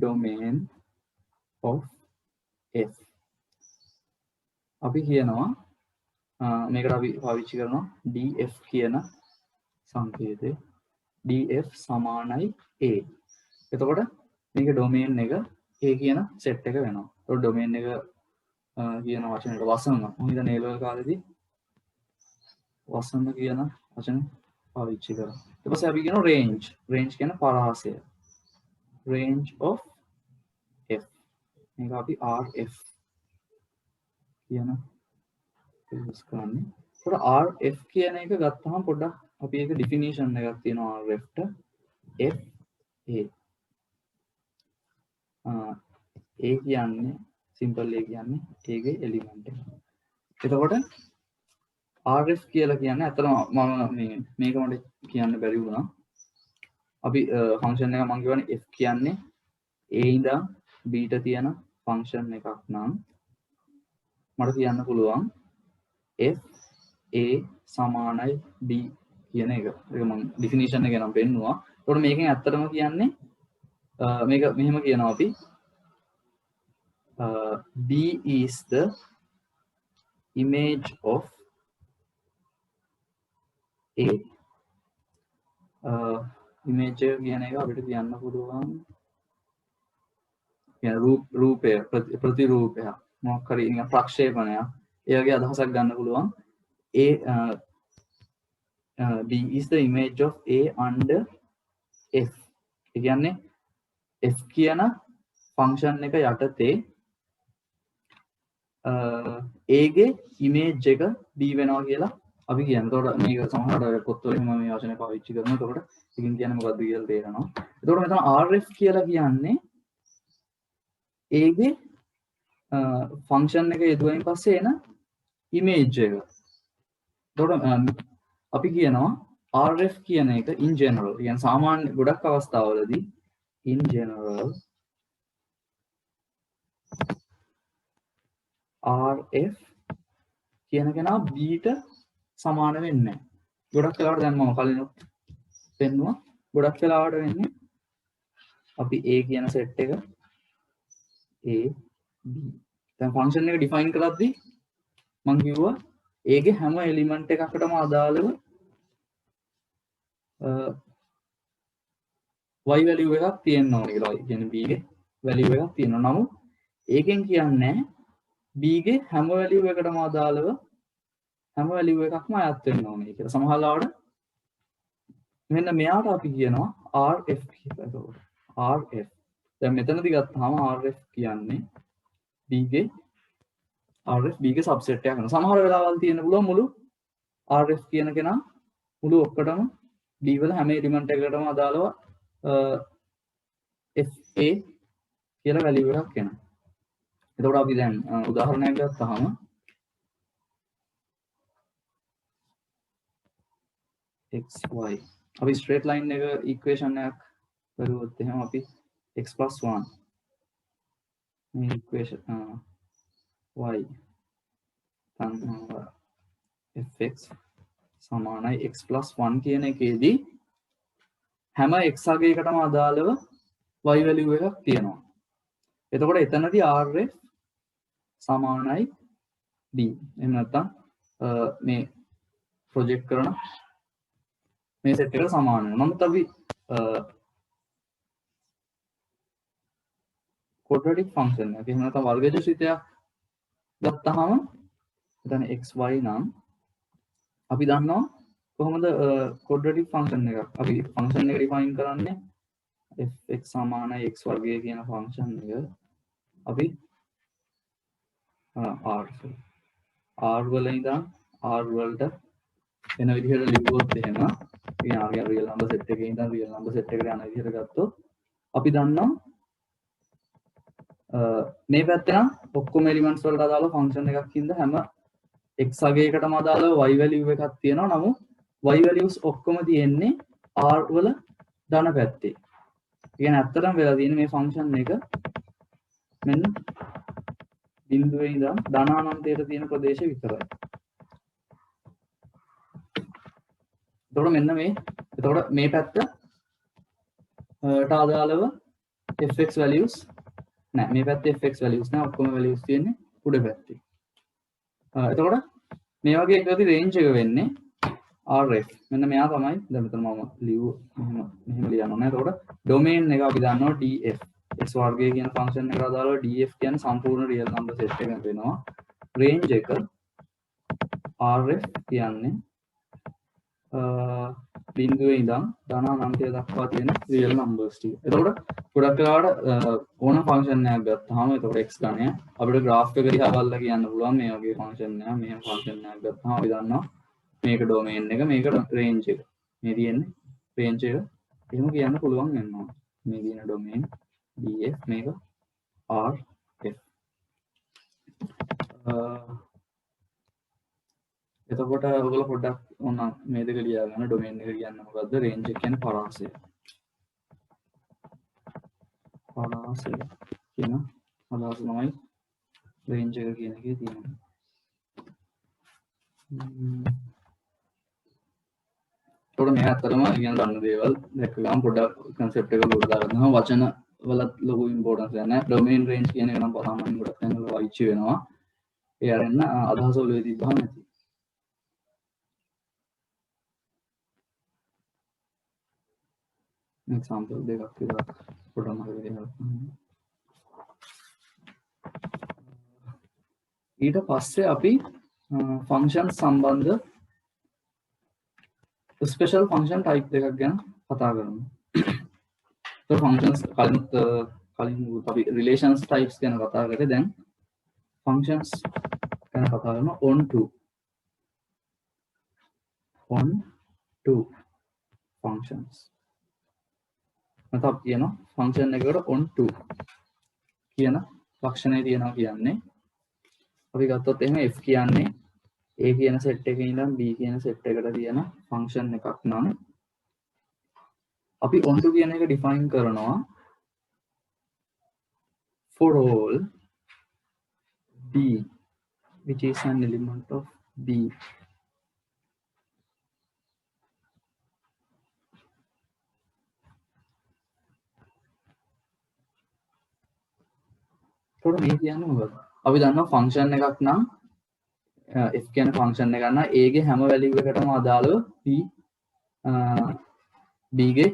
domain of f. අපි කියනවා මේකට අපි පාවිච්චි කරනවා df කියන සංකේතය. df සමානයි a. එතකොට මේක domain එක a කියන set එක වෙනවා. ඒතකොට domain එක කියන වචනයට වසම මම හිතන්නේ ඒ ලෙවල් කාලේදී වසම කියන වචන පාවිච්චි කරා. ඊට පස්සේ අපි කියනවා range කියන පරාසය. range of f. මේක අපි rf කියන use කරන්නේ. ඒතකොට rf කියන එක ගත්තාම පොඩ්ඩක් අපි ඒක definition එකක් තියෙනවා rf ට f a කියන්නේ simple a කියන්නේ a ගේ element එක. එතකොට rf කියලා කියන්නේ අතන මම මේක මට කියන්න බැරි වුණා. අපි function එක මම කියවනේ f කියන්නේ a ඉඳන් b ට තියෙන function එකක් නම් මට කියන්න පුළුවන් f a සමානයි b කියන එක. ඒක මම definition එක නම් පෙන්නුවා. ඒකට මේකෙන් ඇත්තටම කියන්නේ මේක මෙහෙම කියනවා අපි b is the image of a. image කියන එක අපිට කියන්න පුළුවන් කියන රූපය ප්‍රතිරූපය මොකක් හරි නිකන් ප්‍රක්ෂේපණයක් ඒ වගේ අදහසක් ගන්න පුළුවන්. b is the image of a under f. ඒ කියන්නේ f කියන ෆන්ක්ෂන් එක යටතේ a ගේ image එක b වෙනවා කියලා අපි කියනකොට මේක සමහරවිට ඔය පොත්වල එහෙම මේ වචනේ පාවිච්චි කරනවා. එතකොට ඉතින් කියන්නේ මොකද්ද කියලා තේරෙනවා. එතකොට මෙතන RF කියලා කියන්නේ ඒගේ ෆන්ක්ෂන් එක යෙදුවයින් පස්සේ එන ඉමේජ් එක. එතකොට අපි කියනවා RF කියන එක in general කියන්නේ සාමාන්‍ය ගොඩක් අවස්ථාවලදී in general RF කියන කෙනා B ට සමාන වෙන්නේ නැහැ. ගොඩක් වෙලාවට දැන් මම කලින් පෙන්නුවා. ගොඩක් වෙලාවට වෙන්නේ අපි A කියන සෙට් එක A B දැන් ෆන්ක්ෂන් එක ඩිෆයින් කරද්දී මම කිව්වා A ගේ හැම එලිමන්ට් එකකටම අදාළව y value එකක් තියෙන්න ඕනේ කියලා. y කියන්නේ b ගේ value එකක් තියෙනවා. නමුත් ඒකෙන් කියන්නේ b ගේ හැම value එකකටම අදාළව හැම value එකක්ම අයත් වෙන්න ඕනේ කියලා. සමහර ලාවට මෙන්න මෙයාට අපි කියනවා RF කියලා. ඒකෝට RF. දැන් මෙතනදී ගත්තාම RF කියන්නේ b ගේ RF b ගේ subset එකක් වෙනවා. සමහර වෙලාවල් තියෙන්න පුළුවන් මුළු RF කියන කෙනා මුළු ඔක්කොටම b වල හැම එලිමන්ට් එකකටම අදාළව FA කියලා වැලියු එකක් එනවා. එතකොට අපි දැන් උදාහරණයක් ගත්තාම xy අපි ස්ට්‍රේට් ලයින් එක ඉක්වේෂන් එකක් කරුවොත් එහෙනම් අපි x + 1 මේ ඉක්වේෂන් y තන් fx සමානයි x + 1 කියන එකේදී හැම x අගයකටම අදාළව y value එකක් තියෙනවා. එතකොට එතනදී RF සමානයි b. එහෙම නැත්නම් මේ ප්‍රොජෙක්ට් කරන මේ සෙට් එකට සමාන වෙනවා. නමුත් අපි quadratic function එක එහෙම නැත්නම් වර්ගජසිතයක් ගත්තාම එතන xy නම් අපි දන්නවා කොහොමද quadratic function එකක් අපි function එක define කරන්නේ fx සමානයි x වර්ගය කියන function එක අපි r වල ඉඳන් r වලට වෙන විදිහට ලිව්වොත් එහෙම ඉතින් r කියන real number set එකේ ඉඳන් real number set එකට යන විදිහට ගත්තොත් අපි දන්නවා මේ පැත්තේ නම් ඔක්කොම elements වලට අදාළ function එකක් හින්දා හැම x අගයකටම අදාළව y value එකක් තියෙනවා. නමුත් y values ඔක්කොම තියෙන්නේ r වල ධන පැත්තේ. කියන්නේ ඇත්තටම වෙලා තියෙන්නේ මේ function එක මෙන්න බිඳුවේ ඉඳන් ධන අනන්තයට තියෙන ප්‍රදේශ විතරයි. එතකොට මෙන්න එතකොට මේ පැත්තට අදාළව fx values නෑ. මේ පැත්තේ fx values නෑ. ඔක්කොම values තියෙන්නේ උඩ පැත්තේ. එතකොට මේ වගේ එකකදී range එක වෙන්නේ RF. මෙන්න මෙයා තමයි දැන් මෙතන මම මෙහෙම ලියනවා නේ. එතකොට domain එක අපි දන්නවා df. x වර්ගය කියන function එකට අදාළව df කියන්නේ සම්පූර්ණ real number set එක වෙනවා. range එක RF කියන්නේ බිඳුවේ ඉඳන් ධන අනන්තය දක්වා තියෙන real numbers ටික. එතකොට ගොඩක් වෙලාවට ඕන function එකක් ගත්තාම එතකොට x ගණය අපිට graph එක දිහා බලලා කියන්න පුළුවන් මේ වගේ function එකක් මෙහෙම function එකක් ගත්තාම අපි දන්නවා මේක domain එක මේක range එක. මේ තියෙන්නේ range එක. එහෙම කියන්න පුළුවන් වෙනවා. මේ තියෙන domain df මේක rf. එතකොට ඔයගොල්ලෝ පොඩ්ඩක් ඕන මේ දෙක ලියා ගන්න. domain එක කියන්නේ මොකද්ද? range එක කියන්නේ පරාසය. පරාසය කියන අදහස තමයි range එක කියන එකේ තියෙන්නේ. එතකොට මේ අතරම ඉගෙන ගන්න දේවල් දැක්ක ගමන් පොඩ්ඩක් concept එක ගොඩ දාගන්නවා. වචන වලත් ලොකු importance එකක් නැහැ. domain range කියන එක නම් සාමාන්‍යයෙන් ගොඩක් තැන්වල වයිච් වෙනවා. ඒ අරන්න අදහස ඔළුවේ තිබ්බම නැති. example දෙකක් විතර පොඩ්ඩක් මතක තියාගන්න. ඊට පස්සේ අපි function සම්බන්ධ special function type දෙකක් ගැන කතා කරමු. So functions කලින් අපි relations types ගැන කතා කරේ. දැන් functions ගැන කතා කරනවා on to. on to functions. නැත්නම් කියන ෆන්ක්ෂන් එකකට on to කියන ලක්ෂණය තියෙනවා කියන්නේ අපි ගත්තොත් එහෙම f කියන්නේ a කියන සෙට් එකේ ඉඳන් b කියන සෙට් එකට තියෙන ෆන්ක්ෂන් එකක් නම් අපි on to කියන එක ඩිෆයින් කරනවා for all b which is an element of b. තොර මේ කියන්නේ මොකද? අපි දන්නවා ෆන්ක්ෂන් එකක් නම් f කියන ෆන්ක්ෂන් එක ගන්න a ගේ හැම වැලියු එකකටම අදාළව b ගේ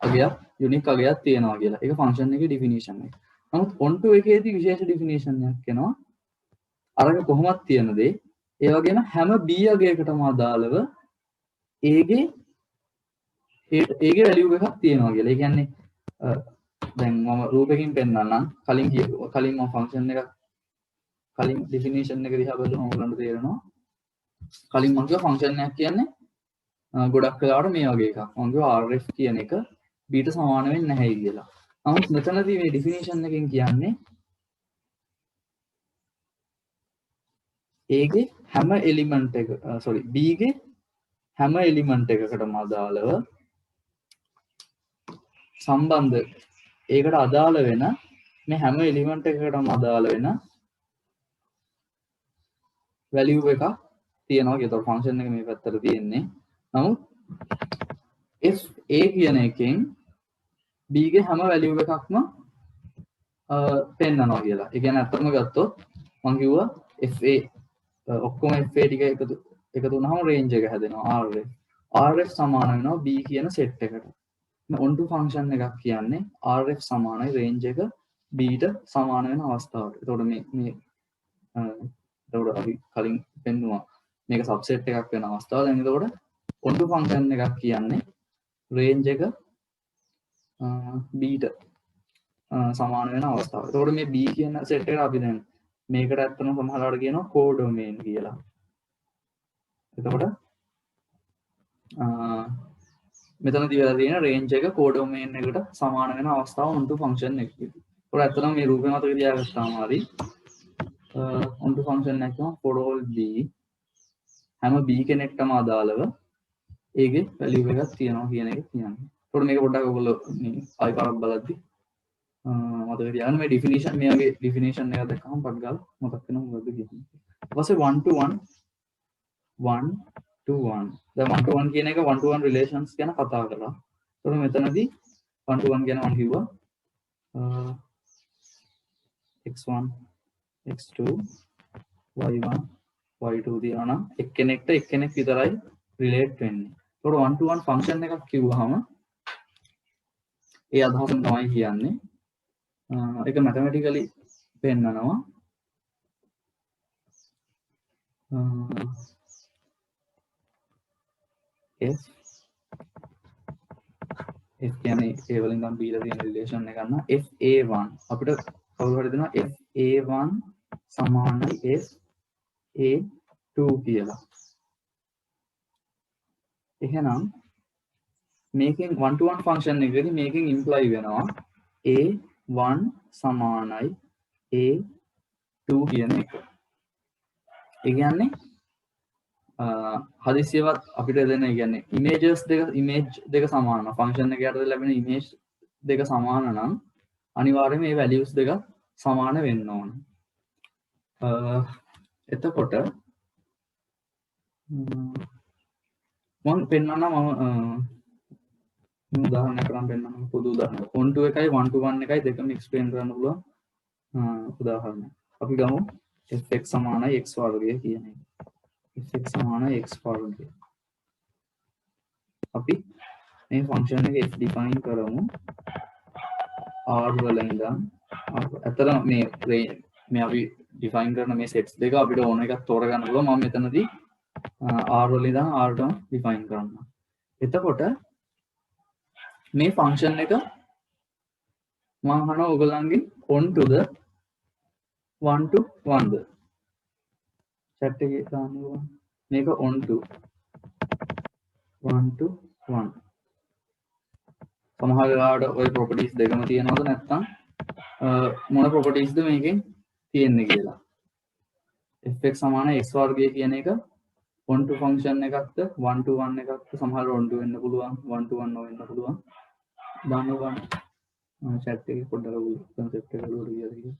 අගයක් යුනික් අගයක් තියෙනවා කියලා. ඒක ෆන්ක්ෂන් එකේ ඩිෆිනිෂන් එක. නමුත් on to එකේදී විශේෂ ඩිෆිනිෂන් එකක් එනවා. අරක කොහොමද තියෙන දේ ඒ වගේම හැම b අගයකටම අදාළව a ගේ වැලියු එකක් තියෙනවා කියලා. ඒ කියන්නේ දැන් මම රූපකින් පෙන්නන්නම් කලින් මම ෆන්ක්ෂන් එක කලින් ඩිෆිනිෂන් එක දිහා බලලා ඔයගොල්ලන්ට තේරෙනවා. කලින් මම කිව්වා ෆන්ක්ෂන් එකක් කියන්නේ ගොඩක් වෙලාවට මේ වගේ එකක්. මම කිව්වා rf කියන එක b ට සමාන වෙන්නේ නැහැ කියලා. නමුත් මෙතනදී මේ ඩිෆිනිෂන් එකෙන් කියන්නේ a ගේ හැම එලිමන්ට් එක b ගේ හැම එලිමන්ට් එකකටම අදාළව සම්බන්ධ ඒකට අදාළ වෙන මේ හැම එලිමන්ට් එකකටම අදාළ වෙන වැලියු එකක් තියෙනවා කියලා ෆන්ක්ෂන් එක මේ පැත්තට තියෙන්නේ. නමුත් f a කියන එකෙන් b ගේ හැම වැලියු එකක්ම පෙන්නනවා කියලා. ඒ කියන්නේ අත්තම ගත්තොත් මම කිව්වා fa ඔක්කොම fa ටික එකතු වුණාම රේන්ජ් එක හැදෙනවා rf සමාන වෙනවා b කියන සෙට් එකට. on to ෆන්ක්ෂන් එකක් කියන්නේ rf සමානයි රේන්ජ් එක b ට සමාන වෙන අවස්ථාවට. එතකොට මේ එතකොට අපි කලින් පෙන්නුවා මේක සබ්සෙට් එකක් වෙන අවස්ථාව. දැන් එතකොට on to ෆන්ක්ෂන් එකක් කියන්නේ රේන්ජ් එක b ට සමාන වෙන අවස්ථාව. එතකොට මේ b කියන සෙට් එක අපි දැන් මේකට ඇත්තටම සමහරවිට කියනවා කෝඩොමේන් කියලා. එතකොට මෙතනදී වෙලා තියෙන රේන්ජ් එක කෝඩොමේන් එකට සමාන වෙන අවස්ථාව on to ෆන්ක්ෂන් එකකදී. ඒකට ඇත්තටම මේ රූපේ මතක තියාගත්තාම හරි on to ෆන්ක්ෂන් එකක් තමයි for all b හැම b කෙනෙක්ටම අදාළව ඒගේ වැලියු එකක් තියෙනවා කියන එක කියන්නේ. ඒකට මේක පොඩ්ඩක් ඔයගොල්ලෝ මේ ආයි පාරක් බලද්දි මතක තියාගන්න මේ ඩිෆිනිෂන් මේගේ ඩිෆිනිෂන් එක දැක්කම පට් ගාලා මතක් වෙනවා මොකද්ද කියන්නේ. ඊට පස්සේ 1 to 1 දැන් 1 to 1 කියන එක 1 to 1 රිලේෂන්ස් ගැන කතා කරලා. ඒතකොට මෙතනදී 1 to 1 ගැන මම කිව්වා x1 x2 y1 y2 තියනවා නම් එක්කෙනෙක්ට එක්කෙනෙක් විතරයි රිලේට් වෙන්නේ. ඒතකොට 1 to 1 ෆන්ක්ෂන් එකක් කිව්වහම ඒ අදහස තමයි කියන්නේ ඒක මැතමැටිකලි පෙන්නනවා f කියන්නේ a වලින් ගන්න b ලා තියෙන රිලේෂන් එක ගන්න fa1 අපිට කවුරු හරි දෙනවා fa1 සමානයි fa2 කියලා. එහෙනම් මේකෙන් 1 to 1 ෆන්ක්ෂන් එකකදී මේකෙන් ඉම්ප්ලයි වෙනවා a1 සමානයි a2 කියන එක. ඒ කියන්නේ හදිසියවත් අපිට දෙන කියන්නේ ඉමේජ් දෙක සමාන නම් ෆන්ක්ෂන් එකකට ලැබෙන ඉමේජ් දෙක සමාන නම් අනිවාර්යයෙන් මේ වැලියුස් දෙක සමාන වෙන්න ඕන. එතකොට මම පෙන්නන්න මම උදාහරණයක් කරන් පෙන්නන්න පොදු උදාහරණයක්. on to එකයි 1 to 1 එකයි දෙකම එක්ස්ප්ලেইন කරන්න පුළුවන් උදාහරණයක්. අපි ගමු fx සමානයි x වර්ගය කියන එක. fx සමානයි x වර්ගය. අපි මේ ෆන්ක්ෂන් එක f ඩිෆයින් කරමු r වල ඉඳන් අතන මේ අපි ඩිෆයින් කරන මේ සෙට්ස් දෙක අපිට ඕන එකක් තෝරගන්න පුළුවන්. මම මෙතනදී r වල ඉඳන් r ට ඩිෆයින් කරනවා. එතකොට මේ ෆන්ක්ෂන් එක මම අහනවා ඔයගොල්ලන්ගෙන් on to the 1 to 1 the chat එකේ දාන්න ඕන. මේක on to 1 to 1 සමහර වෙලාවට ওই properties දෙකම තියෙනවද නැත්නම් මොන properties ද මේකෙන් තියෙන්නේ කියලා fx සමාන x වර්ගය කියන එක 1 to function එකක්ද 1 to 1 එකක්ද සමහර 1 to වෙන්න පුළුවන් 1 to 1 වෙන්න පුළුවන් දාන්න ගන්න chat එකේ පොඩ්ඩක් concept එක වලට ගියද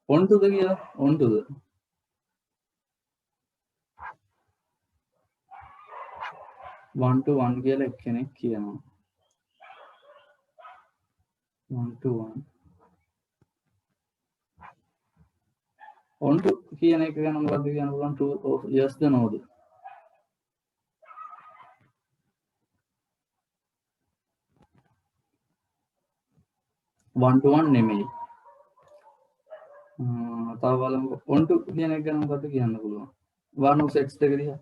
on to the කියලා on to the one to one කියලා එක්කෙනෙක් කියනවා 1 to 1 on to කියන එක ගැන මොකක්ද කියන්න පුළුවන් true or yes the no the 1 to 1 නෙමෙයි තව බලමු on to කියන එක ගැන මොකක්ද කියන්න පුළුවන් 1 of x එක දිහා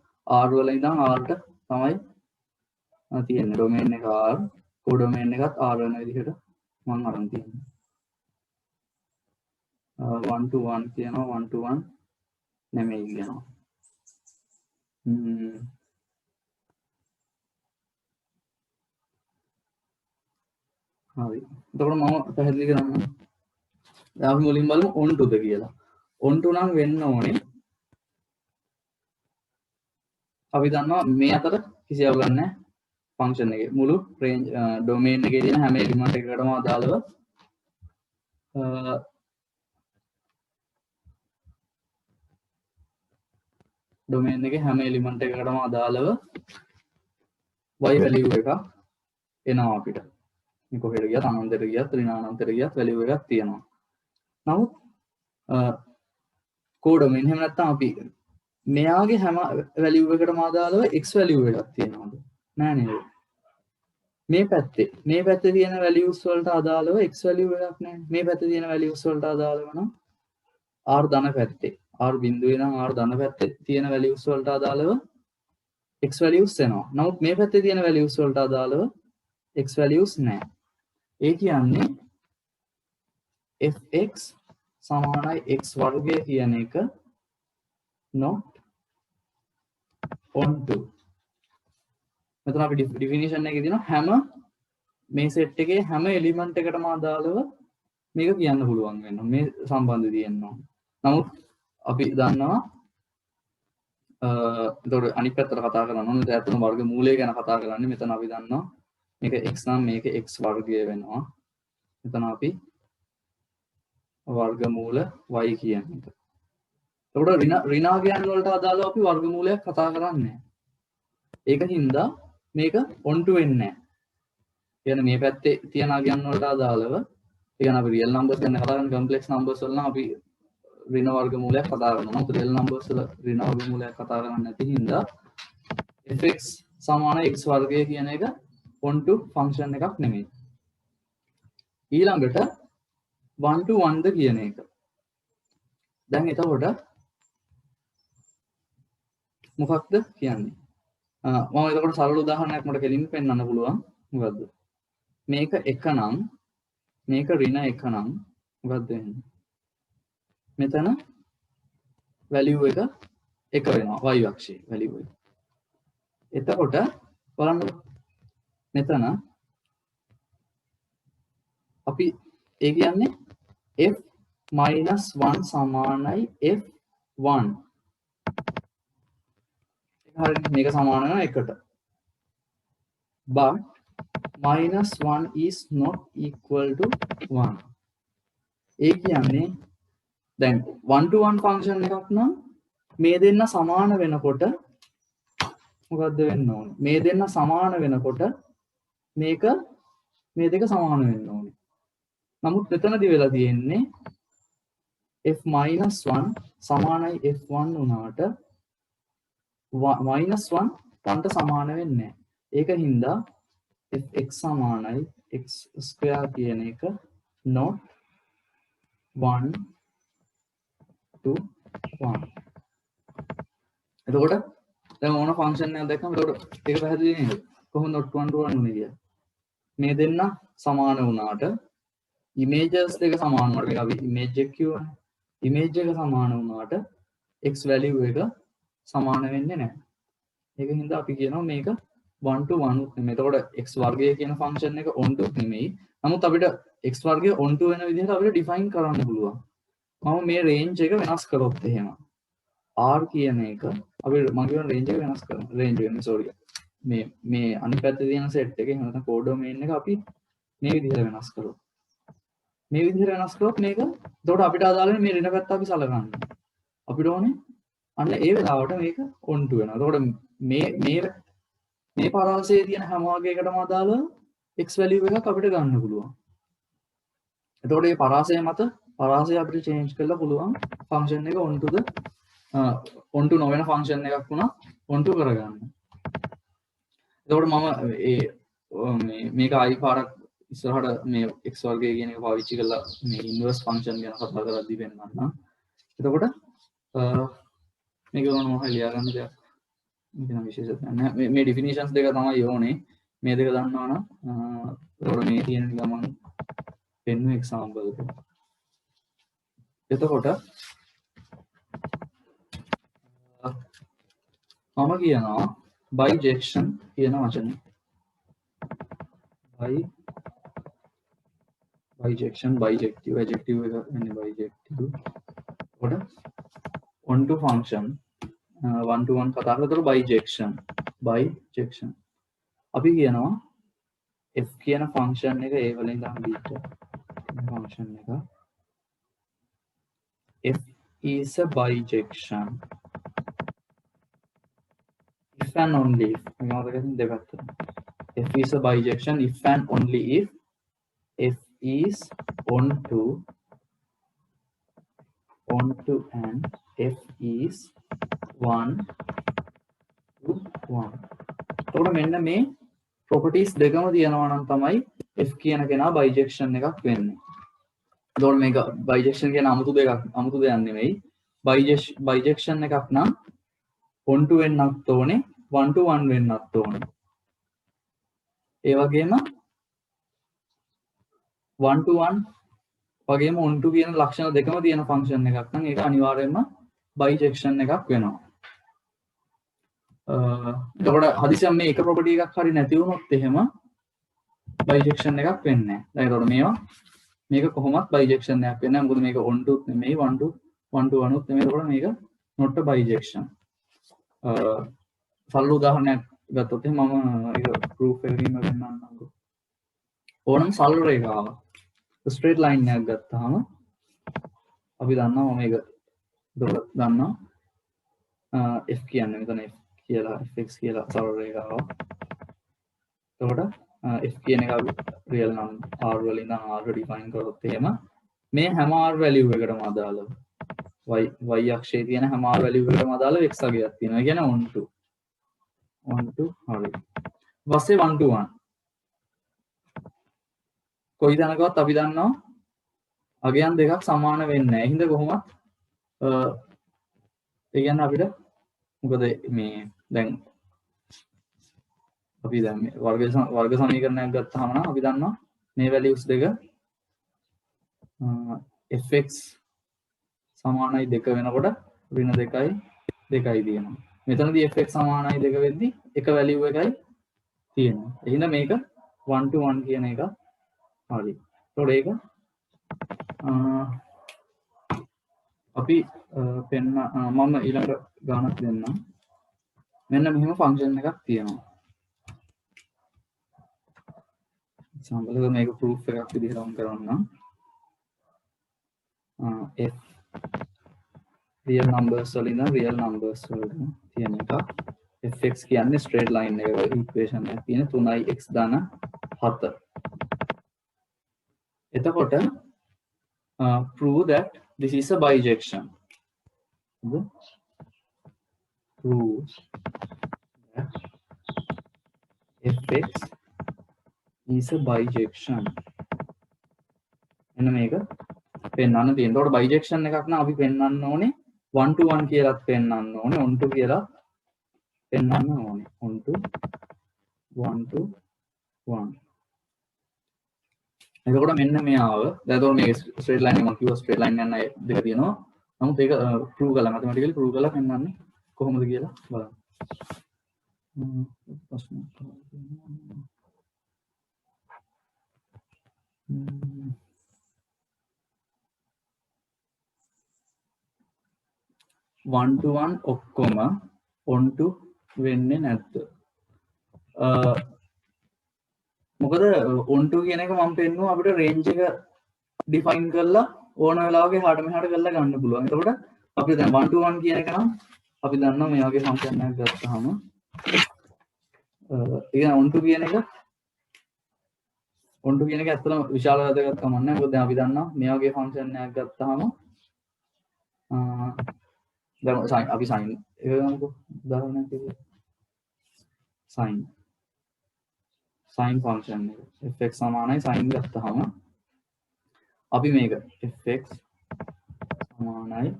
r වල ඉඳන් r ට තමයි තියෙන්නේ domain එක r codomain එකත් r වෙන විදිහට මම අරන් තියෙනවා 1 to 1 කියනවා 1 to 1 නෙමෙයි කියනවා හරි එතකොට මම පැහැදිලි කරන්න දැන් අපි මුලින් බලමු on to ද කියලා on to නම් වෙන්න ඕනේ අපි දන්නවා මේ අතර කිසි අවුලක් නැහැ function එකේ මුළු range domain එකේ තියෙන හැම element එකකටම අදාළව domain එකේ හැම element එකකටම අදාළව y value එකක් එනවා අපිට මේ කොහෙද ගියත් අනන්තයට ගියත් ඍණානන්තයට ගියත් value එකක් තියෙනවා නමුත් codomain එහෙම නැත්නම් අපි මෙයාගේ හැම value එකකටම අදාළව x value එකක් තියෙනවද නෑ නේද මේ පැත්තේ තියෙන values වලට අදාළව x value එකක් නෑ මේ පැත්තේ තියෙන values වලට අදාළව නම් r ධන පැත්තේ r බිඳුවේ නම් r ධන පැත්තේ තියෙන values වලට අදාළව x values එනවා නමුත් මේ පැත්තේ තියෙන values වලට අදාළව x values නෑ ඒ කියන්නේ fx සමානයි x වර්ගය කියන එක not on to මෙතන අපි definition එකේ දිනවා හැම මේ set එකේ හැම element එකකටම අදාළව මේක කියන්න පුළුවන් වෙනවා මේ සම්බන්ධය තියෙනවා නමුත් අපි දන්නවා එතකොට අනිත් පැත්තට කතා කරනවා නේද ඇත්තටම වර්ග මූලය ගැන කතා කරන්නේ මෙතන අපි දන්නවා මේක x නම් මේක x වර්ගය වෙනවා මෙතන අපි වර්ගමූල y කියන එක එතකොට ඍණාගයන් වලට අදාළව අපි වර්ගමූලයක් කතා කරන්නේ ඒක හින්දා මේක on to වෙන්නේ නැහැ. කියන්නේ මේ පැත්තේ තියෙන අගයන් වලට අදාළව ඒ කියන්නේ අපි real numbers ගැන කතා කරන complex numbers වල නම් අපි ඍණ වර්ගමූලයක් කතා කරනවා. නමුත් real numbers වල ඍණ වර්ගමූලයක් කතා කරන්නේ නැති හින්දා fx සමාන x වර්ගය කියන එක on to function එකක් නෙමෙයි. ඊළඟට 1 to 1 ද කියන එක. දැන් එතකොට මොකක්ද කියන්නේ? මම එතකොට සරල උදාහරණයක් මට කෙලින්ම පෙන්නන්න පුළුවන්. මොකද්ද? මේක 1 නම් මේක ඍණ 1 නම් මොකද්ද වෙන්නේ? මෙතන value එක 1 වෙනවා y අක්ෂයේ value එක. එතකොට බලන්න මෙතන අපි ඒ කියන්නේ f -1 සමානයි f1 හරියට මේක සමාන වෙනවා 1ට but -1 is not equal to 1 ඒ කියන්නේ දැන් 1 to 1 function එකක් නම් මේ දෙන්න සමාන වෙනකොට මොකද්ද වෙන්න ඕනේ මේ දෙන්න සමාන වෙනකොට මේක මේ දෙක සමාන වෙන්න ඕනේ නමුත් මෙතනදී වෙලා තියෙන්නේ f-1 සමානයි f1 වුණාට -1 1ට සමාන වෙන්නේ නැහැ. ඒක හින්දා fx සමානයි x² කියන එක not 1 to 1. එතකොට දැන් ඕන ෆන්ක්ෂන් එකක් දැක්කම එතකොට ඒක පැහැදිලි නේද? කොහොමද not 1 to 1 උනේ කියලා. මේ දෙන්න සමාන වුණාට images දෙක සමාන වුණාට මේක අපි image එක කියවනේ. image එක සමාන වුණාට x value එක සමාන වෙන්නේ නැහැ. ඒක හින්දා අපි කියනවා මේක 1 to 1 උත් නෙමෙයි. එතකොට x වර්ගය කියන ෆන්ක්ෂන් එක onto නෙමෙයි. නමුත් අපිට x වර්ගය onto වෙන විදිහට අපිට define කරන්න පුළුවන්. මම මේ range එක වෙනස් කරොත් එහෙම r කියන එක අපි මම කියන range එක වෙනස් කරනවා. range වෙන්නේ sorry. මේ අනිත් පැත්තේ තියෙන set එක එහෙම නැත්නම් code domain එක අපි මේ විදිහට වෙනස් කරොත්. මේ විදිහට වෙනස් කරොත් මේක එතකොට අපිට අදාළ වෙන මේ ඍණ පැත්ත අපි සලකන්න. අපිට ඕනේ අන්න ඒ වෙලාවට මේක onto වෙනවා. එතකොට මේ පරාසයේ තියෙන හැම වර්ගයකටම අදාළ x value එකක් අපිට ගන්න පුළුවන්. එතකොට මේ පරාසය මත පරාසය අපිට change කරලා පුළුවන් function එක onto නොවන function එකක් වුණා onto කරගන්න. එතකොට මම මේක ආයි පාරක් ඉස්සරහට මේ x වර්ගය කියන එක පාවිච්චි කරලා මේ inverse function ගැන කතා කරද්දී වෙනවන්න. එතකොට මේක මොනවා හරි ලියා ගන්න දෙයක් මේක විශේෂයක් නැහැ. මේ definitions දෙක තමයි ඕනේ. මේ දෙක දන්නවා නම් එතකොට මේ තියෙන ගමන් පෙන්වන example එක. එතකොට මම කියනවා bijection කියන වචනේ. bijection bijective adjective එක වෙන්නේ bijective. එතකොට onto function 1 to 1 කතා කරලා bijection අපි කියනවා f කියන function එක a වලින් ඉඳන් b ට function එක f is a bijection if and only if f is a bijection if and only if f is onto and f is 1 to 1. එතකොට මෙන්න මේ properties දෙකම තියෙනවා නම් තමයි f කියන කෙනා bijection එකක් වෙන්නේ. එතකොට මේක bijection කියන අමුතු දෙයක් නෙමෙයි. bijection එකක් නම් onto වෙන්නත් ඕනේ 1 to 1 වෙන්නත් ඕනේ. ඒ වගේම 1 to 1 වගේම onto කියන ලක්ෂණ දෙකම තියෙන function එකක් නම් ඒක අනිවාර්යයෙන්ම bijection එකක් වෙනවා. එතකොට හදිසියෙන් මේ එක property එකක් හරි නැති වුණොත් එහෙම bijection එකක් වෙන්නේ නැහැ. දැන් එතකොට මේක කොහොමත් bijection එකක් වෙන්නේ නැහැ. මොකද මේක onto නෙමෙයි 1 to 1 උත් නෙමෙයි. එතකොට මේක not a bijection. සරල උදාහරණයක් ගත්තොත් එහෙනම් මම ඒක proof එකකින්ම පෙන්නන්නම්කෝ. ඕනම සරල රේඛාවක් straight line එකක් ගත්තාම අපි දන්නවා මේක දන්නවා f කියන්නේ මෙතන f කියලා fx කියලා සරල රේඛාවක්. එතකොට f කියන එක real number r වලින් නම් r define කරොත් එහෙම මේ හැම r value එකකටම අදාළව y අක්ෂයේ තියෙන හැම r value එකකටම අදාළව x අගයක් තියෙනවා. ඒ කියන්නේ onto හරි. ඊපස්සේ 1 to 1 කොයි තැනකවත් අපි දන්නවා අගයන් දෙකක් සමාන වෙන්නේ නැහැ. ඒ හින්දා කොහොමත් ඒ කියන්නේ අපිට මොකද මේ දැන් අපි දැන් මේ වර්ග සමීකරණයක් ගත්තාම නම් අපි දන්නවා මේ values දෙක fx සමානයි 2 වෙනකොට ඍණ 2යි තියෙනවා. මෙතනදී fx සමානයි 2 වෙද්දී එක value එකයි තියෙනවා. එහෙනම් මේක 1 to 1 කියන එක හරි. ඒතකොට ඒක අපි මම ඊළඟ ගානක් දෙන්නම්. මෙන්න මෙහෙම ෆන්ක්ෂන් එකක් තියෙනවා. example එක මේක proof එකක් විදිහට වම් කරන්නම්. f real numbers වලින් real numbers වලට තියෙන එක fx කියන්නේ straight line එක equation එකක් තියෙන 3x ධන 7. එතකොට prove that this is a bijection. Prove that fx is a bijection. එන්න මේක පෙන්වන්න තියෙනවා. එතකොට bijection එකක් නම් අපි පෙන්වන්න ඕනේ 1 to 1 කියලාත් පෙන්නන්න ඕනේ, on to කියලා පෙන්නන්න ඕනේ. on to 1 to 1. එතකොට මෙන්න මෙයාව දැන් එතකොට මේ ස්ට්‍රේට් ලයින් එක මම කිව්වා ස්ට්‍රේට් ලයින් යන දෙක තියෙනවා. නමුත් ඒක ප්‍රූව් කරලා මැතමැටිකලි ප්‍රූව් කරලා පෙන්නන්නේ කොහොමද කියලා බලන්න. ප්‍රශ්න 1 to 1 ඔක්කොම on to වෙන්නේ නැද්ද? මොකද on to කියන එක මම පෙන්නුවා අපිට රේන්ජ් එක ඩිෆයින් කරලා ඕන වෙලාවක එහාට මෙහාට කරලා ගන්න පුළුවන්. එතකොට අපිට දැන් 1 to 1 කියන එක නම් අපි දන්නවා මේ වගේ ෆන්ක්ෂන් එකක් ගත්තාම ඉතින් on to කියන එක ඇත්තටම විශාල වැදගත් කමක් නැහැ. මොකද දැන් අපි දන්නවා මේ වගේ ෆන්ක්ෂන් එකක් ගත්තාම දැන් අපි sin එක ගමුකෝ උදාහරණයක් විදිහට sin ෆන්ක්ෂන් එක fx සමානයි sin ගත්තාම අපි මේක fx සමානයි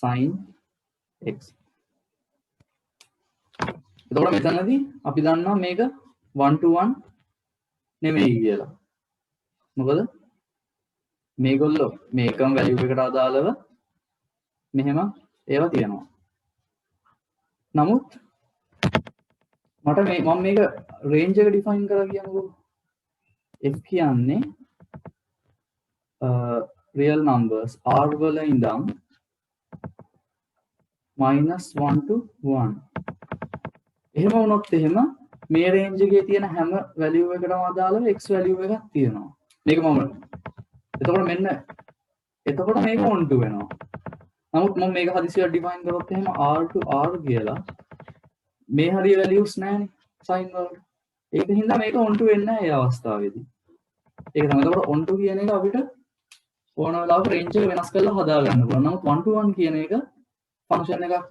sin x. එතකොට මෙතනදී අපි දන්නවා මේක 1 to 1 නෙමෙයි කියලා. මොකද මේගොල්ලෝ මේකම වැලියු එකට අදාළව මෙහෙම ඒවා තියෙනවා. නමුත් මට මම මේක රේන්ජ් එක ඩිෆයින් කරලා කියන්නකෝ. f කියන්නේ real numbers r වල ඉඳන් -1 to 1. එහෙම වුණොත් එහෙම මේ රේන්ජ් එකේ තියෙන හැම වැලියු එකකටම අදාළව x වැලියු එකක් තියෙනවා. මේක මම එතකොට මේක on to වෙනවා. නමුත් මම මේක හදිසියට ඩිෆයින් කරොත් එහෙම r to r කියලා මේ හරිය වැලියුස් නැහැනේ sin වලට. ඒක හින්දා මේක on to වෙන්නේ නැහැ ඒ අවස්ථාවේදී. ඒක තමයි. එතකොට on to කියන එක අපිට ඕන වෙලාවක රේන්ජ් එක වෙනස් කරලා හදා ගන්න පුළුවන්. නමුත් 1 to 1 කියන එක ෆන්ක්ෂන් එකක්.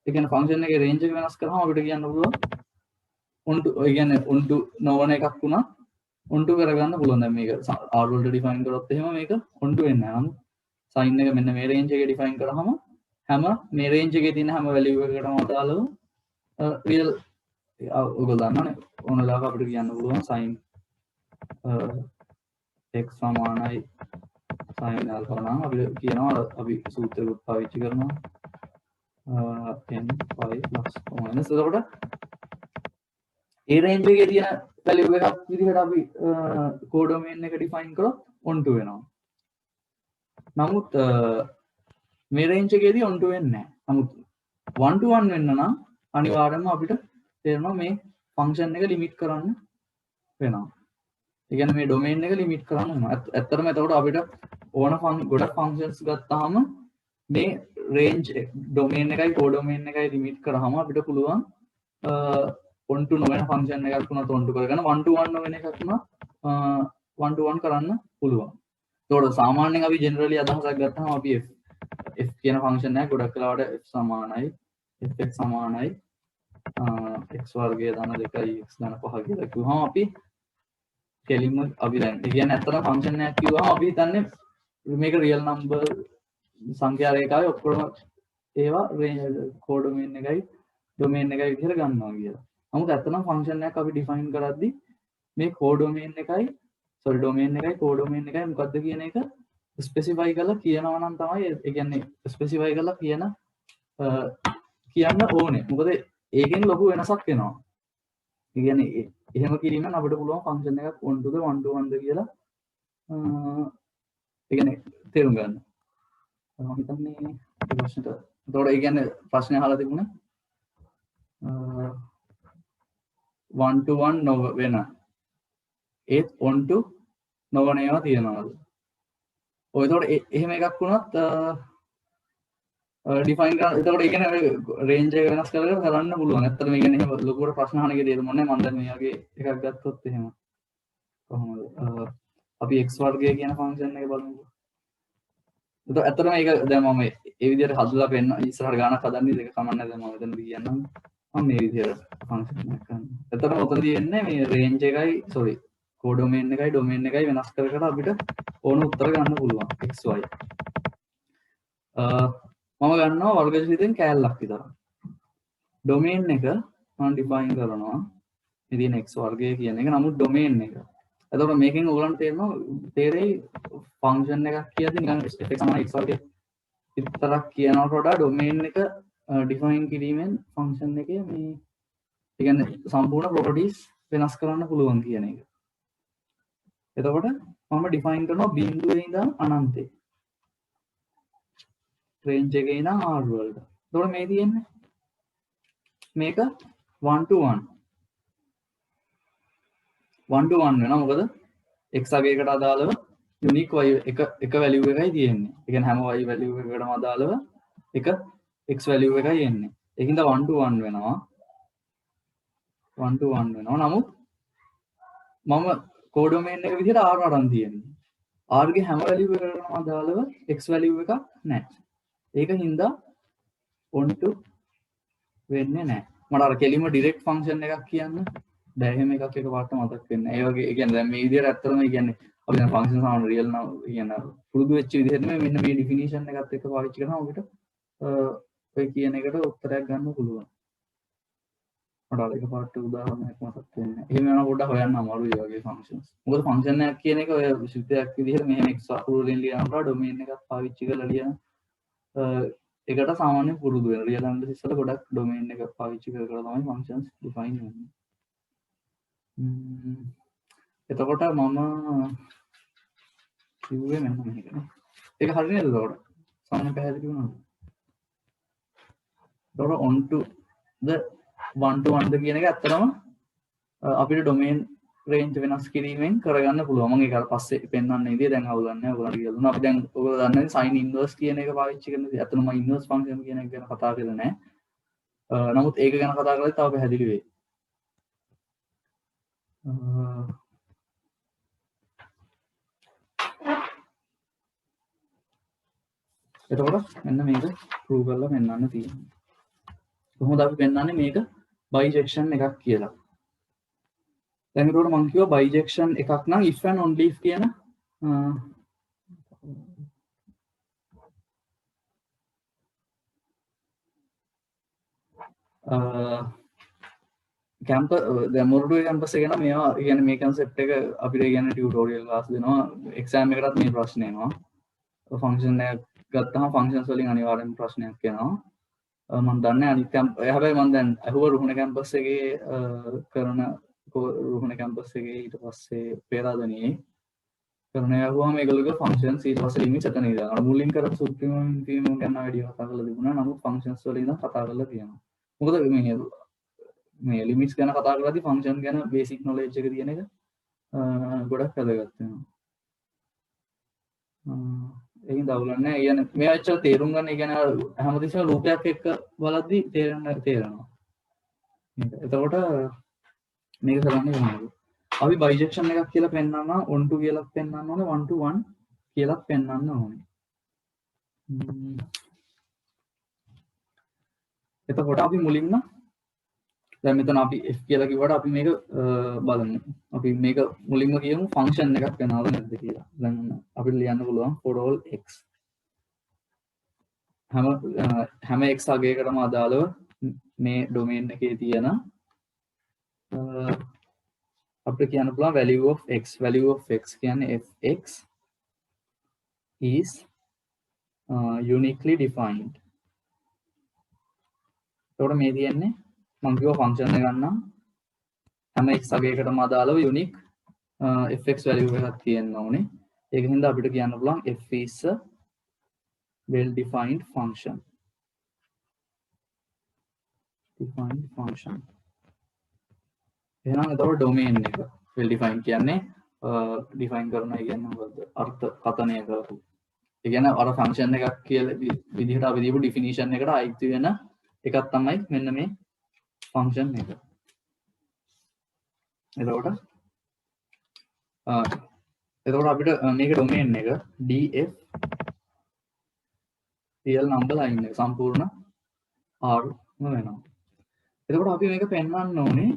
ඒ කියන්නේ ෆන්ක්ෂන් එකේ රේන්ජ් එක වෙනස් කරාම අපිට කියන්න පුළුවන් on to ඒ කියන්නේ on to නොවන එකක් වුණා on to කරගන්න පුළුවන්. දැන් මේක r වලට ඩිෆයින් කරොත් එහෙම මේක on to වෙන්නේ නැහැ. නමුත් sin එක මෙන්න මේ රේන්ජ් එකේ ඩිෆයින් කරාම හැම මේ රේන්ජ් එකේ තියෙන හැම වැලියු එකකටම අදාළව රියල් ඔයගොල්ලෝ දන්නවනේ ඕන වෙලාවක අපිට කියන්න පුළුවන් sin x සමානයි sin alpha නම් අපිට කියනවා අපි සූත්‍රයක් පාවිච්චි කරනවා n pi plus minus. එතකොට ඒ රේන්ජ් එකේ තියෙන වැලියු එකක් විදිහට අපි කෝඩොමේන් එක ඩිෆයින් කරොත් on to වෙනවා. නමුත් මේ රේන්ජ් එකේදී on to වෙන්නේ නැහැ. නමුත් 1 to 1 වෙන්න නම් අනිවාර්යයෙන්ම අපිට තේරෙනවා මේ ෆන්ක්ෂන් එක ලිමිට් කරන්න වෙනවා. ඒ කියන්නේ මේ ඩොමේන් එක ලිමිට් කරන්න වෙනවා. ඇත්තටම එතකොට අපිට ඕන ගොඩක් ෆන්ක්ෂන්ස් ගත්තාම මේ රේන්ජ් ඩොමේන් එකයි කෝඩොමේන් එකයි ලිමිට් කරාම අපිට පුළුවන් on to නොවන ෆන්ක්ෂන් එකක් වුණත් on to කරගන්න 1 to 1 නොවන එකක් වුණත් 1 to 1 කරන්න පුළුවන්. ඒතකොට සාමාන්‍යයෙන් අපි ජෙනරලි අදහසක් ගත්තාම අපි f කියන ෆන්ක්ෂන් එකක් ගොඩක් වෙලාවට f සමානයි fx සමානයි x වර්ගය ධන 2යි x ධන 5 කියලා කිව්වම අපි කෙලින්ම අපි දැන් ඒ කියන්නේ ඇත්තටම ෆන්ක්ෂන් එකක් කිව්වම අපි හිතන්නේ මේක රියල් නම්බර් සංඛ්‍යා රේඛාවේ ඔක්කොම ඒවා කෝඩොමේන් එකයි ඩොමේන් එකයි විදිහට ගන්නවා කියලා. නමුත් ඇත්තටම ෆන්ක්ෂන් එකක් අපි ඩිෆයින් කරද්දී මේ කෝඩොමේන් එකයි ඩොමේන් එකයි කෝඩොමේන් එකයි මොකක්ද කියන එක ස්පෙસિෆයි කරලා කියනවා නම් තමයි ඒ කියන්නේ ස්පෙસિෆයි කරලා කියන්න ඕනේ. මොකද ඒකෙන් ලොකු වෙනසක් එනවා. ඒ කියන්නේ එහෙම කිරීමෙන් අපිට පුළුවන් ෆන්ක්ෂන් එකක් on to the 1 to 1 ද කියලා ඒ කියන්නේ තේරුම් ගන්න. මම හිතන්නේ මේ ප්‍රශ්නට එතකොට ඒ කියන්නේ ප්‍රශ්නේ අහලා තිබුණේ 1 to 1 නොව වෙන ඒත් on to නොවන ඒවා තියෙනවද? ඔය එතකොට එහෙම එකක් වුණත් ඩිෆයින් කරන්න. එතකොට ඒ කියන්නේ රේන්ජ් එක වෙනස් කරලා කරන්න පුළුවන්. ඇත්තට මේ කියන්නේ එහෙම ලොකුවට ප්‍රශ්න අහන එකේ තේරුම නැහැ. මම දැන් මේ වගේ එකක් ගත්තොත් එහෙම කොහොමද? අපි x වර්ගය කියන ෆන්ක්ෂන් එක බලමුකෝ. එතකොට ඇත්තටම මේක දැන් මම ඒ විදිහට හදලා පෙන්න ඉස්සරහට ගානක් හදන්නේ ඒක කමක් නැහැ. දැන් මම මෙතනදී කියන්නම්. මම මේ විදිහට ෆන්ක්ෂන් එකක් කරනවා. එතකොට උතන තියෙන්නේ මේ රේන්ජ් එකයි කෝඩොමේන් එකයි ඩොමේන් එකයි වෙනස් කර කර අපිට ඕන උත්තර ගන්න පුළුවන් xy. මම ගන්නවා වර්ග ජනිතයෙන් කෑල්ලක් විතර. ඩොමේන් එක මම ඩිෆයින් කරනවා. ඉතින් x වර්ගය කියන එක නමුත් ඩොමේන් එක. එතකොට මේකෙන් ඔයගලන්ට තේරෙයි ෆන්ක්ෂන් එකක් කියද්දි නිකන් f සමාන x වර්ගය විතරක් කියනවට වඩා ඩොමේන් එක ඩිෆයින් කිරීමෙන් ෆන්ක්ෂන් එකේ මේ ඒ කියන්නේ සම්පූර්ණ ප්‍රොපර්ටිස් වෙනස් කරන්න පුළුවන් කියන එක. එතකොට මම ඩිෆයින් කරනවා බිඳුවේ ඉඳන් අනන්තේ. රේන්ජ් එකේ ඉඳන් r වලට. එතකොට මේ තියෙන්නේ මේක 1 to 1 වෙනවා. මොකද x අගයකට අදාළව යුනික් y එක වැලියු එකයි තියෙන්නේ. ඒ කියන්නේ හැම y වැලියු එකකටම අදාළව එක x වැලියු එකයි එන්නේ. ඒකින්ද 1 to 1 වෙනවා. 1 to 1 වෙනවා. නමුත් මම කෝඩොමේන් එක විදිහට r අරන් තියෙන්නේ. r ගේ හැම වැලියු එකකටම අදාළව x වැලියු එකක් නැහැ. ඒක හින්දා 1 to වෙන්නේ නැහැ. මට අර කෙලින්ම ඩිරෙක්ට් ෆන්ක්ෂන් එකක් කියන්න බෑ. එහෙම එකක් එකපාරට මතක් වෙන්නේ නැහැ. ඒ වගේ ඒ කියන්නේ දැන් මේ විදිහට ඇත්තටම ඒ කියන්නේ අපි දැන් ෆන්ක්ෂන් සාමාන්‍ය රියල් නම් කියන පුරුදු වෙච්ච විදිහට නෙමෙයි මෙන්න මේ ඩිෆිනිෂන් එකත් එක්ක පාවිච්චි කරනවා අපිට ඔය කියන එකට උත්තරයක් ගන්න පුළුවන්. මට අර එකපාරට උදාහරණයක් මතක් වෙන්නේ නැහැ. එහෙම යනවා පොඩ්ඩක් හොයන්න අමාරුයි වගේ ෆන්ක්ෂන්ස්. මොකද ෆන්ක්ෂන් එකක් කියන එක ඔය විශේෂයක් විදිහට මෙහෙම x වලින් ලියනකොට ඩොමේන් එකක් පාවිච්චි කරලා ලියන එකට සාමාන්‍යයෙන් පුරුදු වෙනවා. රියල් ඇන්ඩ්‍රස් වල ගොඩක් ඩොමේන් එක පාවිච්චි කරලා තමයි ෆන්ක්ෂන්ස් ඩිෆයින් වෙන්නේ. එතකොට මම කිව්වේ මෙන්න මේකනේ. ඒක හරි නේද එතකොට? සාමාන්‍ය පැහැදිලි වුණාද? එතකොට on to the 1 to 1 ද කියන එක ඇත්තටම අපිට ඩොමේන් රේන්ජ් වෙනස් කිරීමෙන් කරගන්න පුළුවන්. මම ඒක පස්සේ පෙන්වන්න ඉතින් දැන් අවුලන්නේ ඔයගොල්ලන්ට කියලා දුන්නා. අපි දැන් ඔයගොල්ලෝ දන්නේ sin inverse කියන එක පාවිච්චි කරන දේ. ඇත්තටම inverse function කියන එක ගැන කතා කරලා නැහැ. නමුත් ඒක ගැන කතා කරලා තව පැහැදිලි වෙයි. එතකොට මෙන්න මේක ප්‍රූව් කරලා පෙන්වන්න තියෙනවා. කොහොමද අපි පෙන්වන්නේ මේක බයිජෙක්ෂන් එකක් කියලා. දැන් ඒකට මම කිව්වා බයිජෙක්ෂන් එකක් නම් if and only if කියන කැම්පස් දැන් මොරටුවේ කැම්පස් එක නම් මේවා කියන්නේ මේ concept එක අපිට කියන්නේ ටියුටෝරියල් ක්ලාස් දෙනවා. එක්සෑම් එකකටත් මේ ප්‍රශ්න එනවා. ෆන්ක්ෂන් එකක් ගත්තාම ෆන්ක්ෂන්ස් වලින් අනිවාර්යෙන් ප්‍රශ්නයක් එනවා. මම දන්නේ අනිත් හැබැයි මම දැන් අහුව රුහුණ කැම්පස් එකේ කරන රුහුණ කැම්පස් එකේ ඊට පස්සේ පෙරාදෙනියේ කරන යහුවාම ඒගොල්ලෝගේ ෆන්ක්ෂන්ස් ඊට පස්සේ ලිමිට්ස් එතන ඉඳලා අර මුලින් කරපු සුප්‍රීම ඉන්ෆිනිමම් ගැන වැඩි කතා කරලා තිබුණා. නමුත් ෆන්ක්ෂන්ස් වල ඉඳන් කතා කරලා තියෙනවා. මොකද මේ ලිමිට්ස් ගැන කතා කරලාදී ෆන්ක්ෂන් ගැන බේසික් නොලෙජ් එක තියෙන එක ගොඩක් වැදගත් වෙනවා. ඒකින් දවුලන්නේ නැහැ. කියන්නේ මේ ඇත්තට තේරුම් ගන්න. ඒ කියන්නේ හැමතිස්සෙම රූපයක් එක්ක බලද්දි තේරෙනවා. එතකොට මේක කරන්නේ කොහොමද? අපි බයිජෙක්ෂන් එකක් කියලා පෙන්නනවා 1 to කියලා පෙන්නන්න ඕනේ 1 to 1 කියලා පෙන්නන්න ඕනේ. එතකොට අපි මුලින්ම දැන් මෙතන අපි f කියලා කිව්වට අපි මේක බලමු. අපි මේක මුලින්ම කියමු ෆන්ක්ෂන් එකක් වෙනවද නැද්ද කියලා. දැන් අපිට ලියන්න පුළුවන් for all x. හැම x අගයකටම අදාළව මේ ඩොමේන් එකේ තියෙන අපිට කියන්න පුළුවන් value of x. value of x කියන්නේ fx is uniquely defined. එතකොට මේ තියෙන්නේ මම කිව්වා ෆන්ක්ෂන් එක ගන්නම් හැම x අගයකටම අදාළව unique fx value එකක් තියෙන්න ඕනේ. ඒක හින්දා අපිට කියන්න පුළුවන් f is a well defined function. defined function. එහෙනම් එතකොට ඩොමේන් එක well defined කියන්නේ define කරනවා කියන්නේ මොකද්ද? අර්ථ කථනය කරපු. ඒ කියන්නේ අර ෆන්ක්ෂන් එකක් කියලා විදිහට අපි දීපු ඩිෆිනිෂන් එකට අයිති වෙන එකක් තමයි මෙන්න මේ ෆන්ක්ෂන් එක. එතකොට අපිට මේක ඩොමේන් එක df real number line එක සම්පූර්ණ r වෙනවා. එතකොට අපි මේක පෙන්වන්න ඕනේ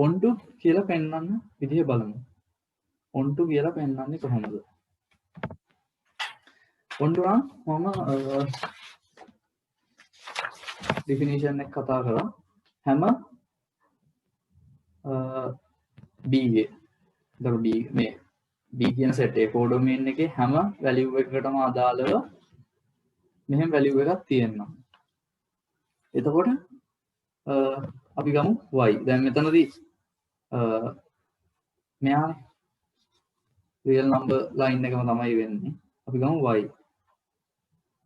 on to කියලා පෙන්වන්න විදිහ බලමු. on to කියලා පෙන්වන්නේ කොහොමද? ඔන්නවා මම definition එක කතා කරා හැම b ගේ දර b මේ b කියන set එකේ codomain එකේ හැම value එකකටම අදාළව මෙහෙම value එකක් තියෙනවා. එතකොට අපි ගමු y. දැන් මෙතනදී මෙයා real number line එකම තමයි වෙන්නේ. අපි ගමු y.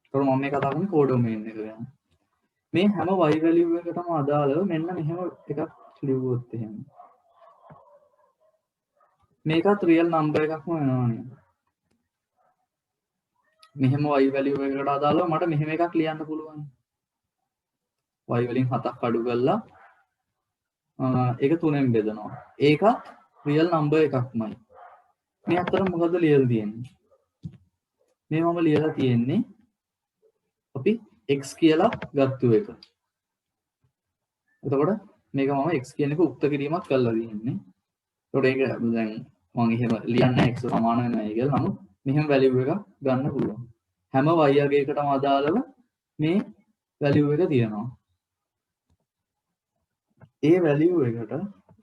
එතකොට මම මේ කතා කරන්නේ codomain එක ගැන. මේ හැම y value එකකටම අදාළව මෙන්න මෙහෙම එකක් ලියුවොත් එහෙම. මේකත් real number එකක්ම වෙනවනේ. මෙහෙම y value එකකට අදාළව මට මෙහෙම එකක් ලියන්න පුළුවන්. y වලින් 7ක් අඩු කරලා ඒක 3ෙන් බෙදනවා. ඒකත් real number එකක්මයි. මේ අතර මොකද ලියලා තියෙන්නේ? මේ මම ලියලා තියෙන්නේ අපි x කියලා ගත්තු එක. එතකොට මේක මම x කියන එක උක්ත කිරීමක් කරලා තියෙන්නේ. එතකොට ඒක දැන් මම එහෙම ලියන්නේ x සමාන වෙනයි කියලා. නමුත් මෙහෙම value එකක් ගන්න පුළුවන්. හැම y අගයකටම අදාළව මේ value එක තියෙනවා. ඒ value එකට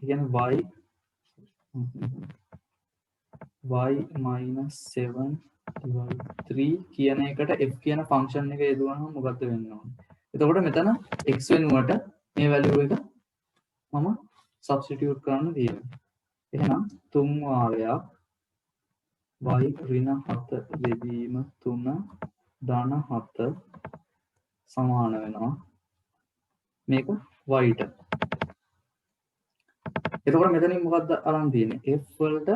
කියන්නේ y minus 7/3 කියන එකට f කියන function එක යොදවනම මොකද්ද වෙන්න ඕනේ? එතකොට මෙතන x වෙනුවට මේ value එක මම substitute කරන්න තියෙනවා. එහෙනම් 3 වාරයක් y ඍණ 7 බෙදීම 3 ධන 7 සමාන වෙනවා මේක y ට. එතකොට මෙතනින් මොකද්ද අරන් තියෙන්නේ? f වලට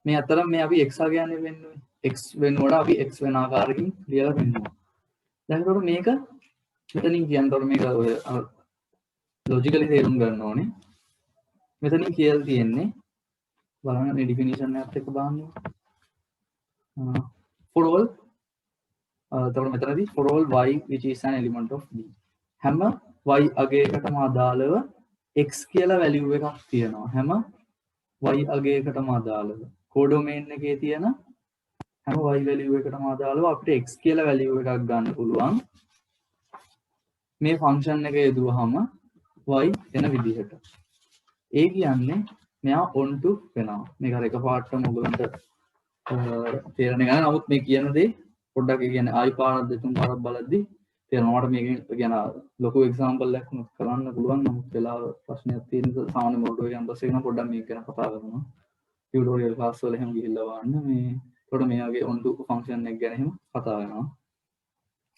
මේ අතර මේ අපි x ආගයන්නේ වෙන්නේ x වෙනකොට අපි x වෙන ආකාරයකින් ලියලා පෙන්නනවා. දැන් ඒකට මේක මෙතනින් කියනකොට මේක ඔය ලොජිකලි තේරුම් ගන්න ඕනේ. මෙතනින් කියලා තියෙන්නේ බලන්න මේ ඩිෆිනිෂන් එකත් එක්ක බලන්න. for all එතකොට මෙතනදී for all y which is an element of b. හැම y අගයකටම අදාළව x කියලා value එකක් තියෙනවා. හැම y අගයකටම අදාළව codomain එකේ තියෙන හැම y value එකටම අදාළව අපිට x කියලා value එකක් ගන්න පුළුවන්. මේ function එක යදුවහම y එන විදිහට. ඒ කියන්නේ මෙයා onto වෙනවා. මේක අර එකපාරටම ඔයගලන්ට තේරෙන්නේ නැහැ. නමුත් මේ කියන දේ පොඩ්ඩක් කියන්නේ ආයි පාරක් දෙතුන් පාරක් බලද්දි තේරෙනවා. මට මේකෙන් කියන ලොකු එක්සැම්පල් එකක් කරන්න පුළුවන්. නමුත් වෙලාව ප්‍රශ්නයක් තියෙන නිසා සාමාන්‍ය මොඩියුල් කැම්පස් එක නම් පොඩ්ඩක් මේක ගැන කතා කරනවා. ටියුටෝරියල් ක්ලාස් වල එහෙම ගිහිල්ලා වන්න මේ එතකොට මේ වගේ onto function එක ගැන එහෙම කතා වෙනවා.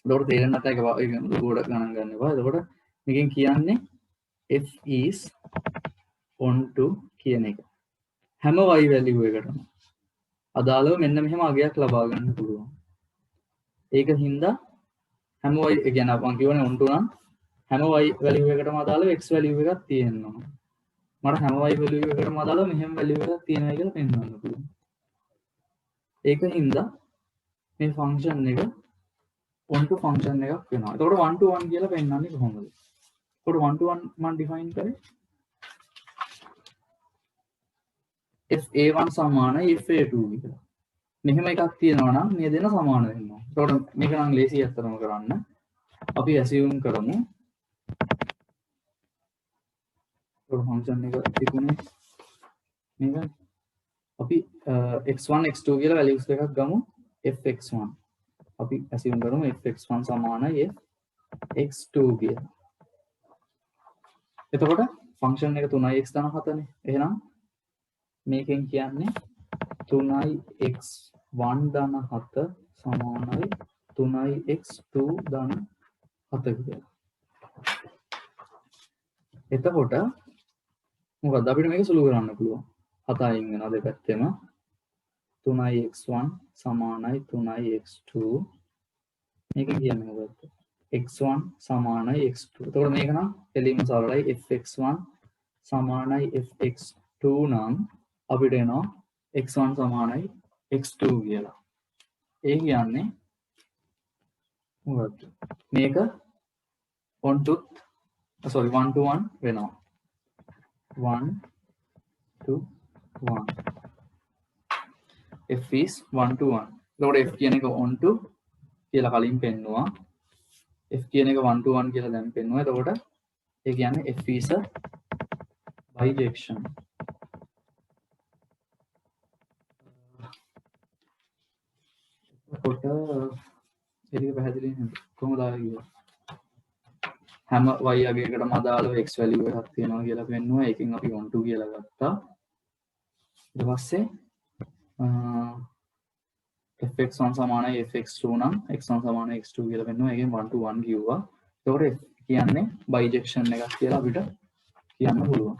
එතකොට තේරෙන්නේ නැත්නම් ඒක ගොඩක් ගණන් ගන්න එපා. එතකොට මේකෙන් කියන්නේ f is onto කියන එක. හැම y value එකටම අදාළව මෙන්න මෙහෙම අගයක් ලබා ගන්න පුළුවන්. ඒක හින්දා හැම y කියන්නේ මම කියවනේ onto නම් හැම y value එකටම අදාළව x value එකක් තියෙනවා. මට හැම y value එකකටම අදාළව මෙහෙම value එකක් තියෙනවා කියලා පෙන්වන්න පුළුවන්. ඒක හින්දා මේ function එක onto function එකක් වෙනවා. එතකොට 1 to 1 කියලා පෙන්වන්නේ කොහොමද? එතකොට 1 to 1 මම define කරේ fa1 සමානයි fa2 කියලා. මෙහෙම එකක් තියෙනවා නම් මේ දෙන සමාන වෙනවා. එතකොට මේක නම් ලේසි අත්තරම කරන්න. අපි assume කරමු. එතකොට function එක තිබුණේ මේක. අපි x1 x2 කියලා values එකක් ගමු fx1. අපි assume කරමු fx1 සමානයි fx2 කියලා. එතකොට function එක 3x ධන 7නේ. එහෙනම් මේකෙන් කියන්නේ 3x1 ධන 7 සමානයි 3x2 ධන 7 කියලා. එතකොට මොකද අපිට මේක සුළු කරන්න පුළුවන්. 7යින් වෙනවා දෙපැත්තෙම 3x1 සමානයි 3x2. මේක කියන්නේ මොකද්ද? x1 සමානයි x2. එතකොට මේක නම් එළියම සරලයි fx1 සමානයි fx2 නම් අපිට එනවා x1 සමානයි x2 කියලා. ඒ කියන්නේ මොකද්ද? මේක 1 to 1 වෙනවා. 1 to 1. f is 1 to 1. එතකොට f කියන එක on to කියලා කලින් පෙන්නුවා. f කියන එක 1 to 1 කියලා දැන් පෙන්නුවා. එතකොට ඒ කියන්නේ f is a bijection. එතකොට ඒක පැහැදිලි නේද? කොහොමද ආවේ? හැම y අගයකටම අදාළව x value එකක් තියෙනවා කියලා පෙන්නුවා. ඒකෙන් අපි 1 2 කියලා ගත්තා. ඊට පස්සේ fx1 සමානයි fx2 නම් x1 සමානයි x2 කියලා පෙන්නුවා. ඒකෙන් 1 to 1 කිව්වා. ඒතකොට කියන්නේ bijection එකක් කියලා අපිට කියන්න පුළුවන්.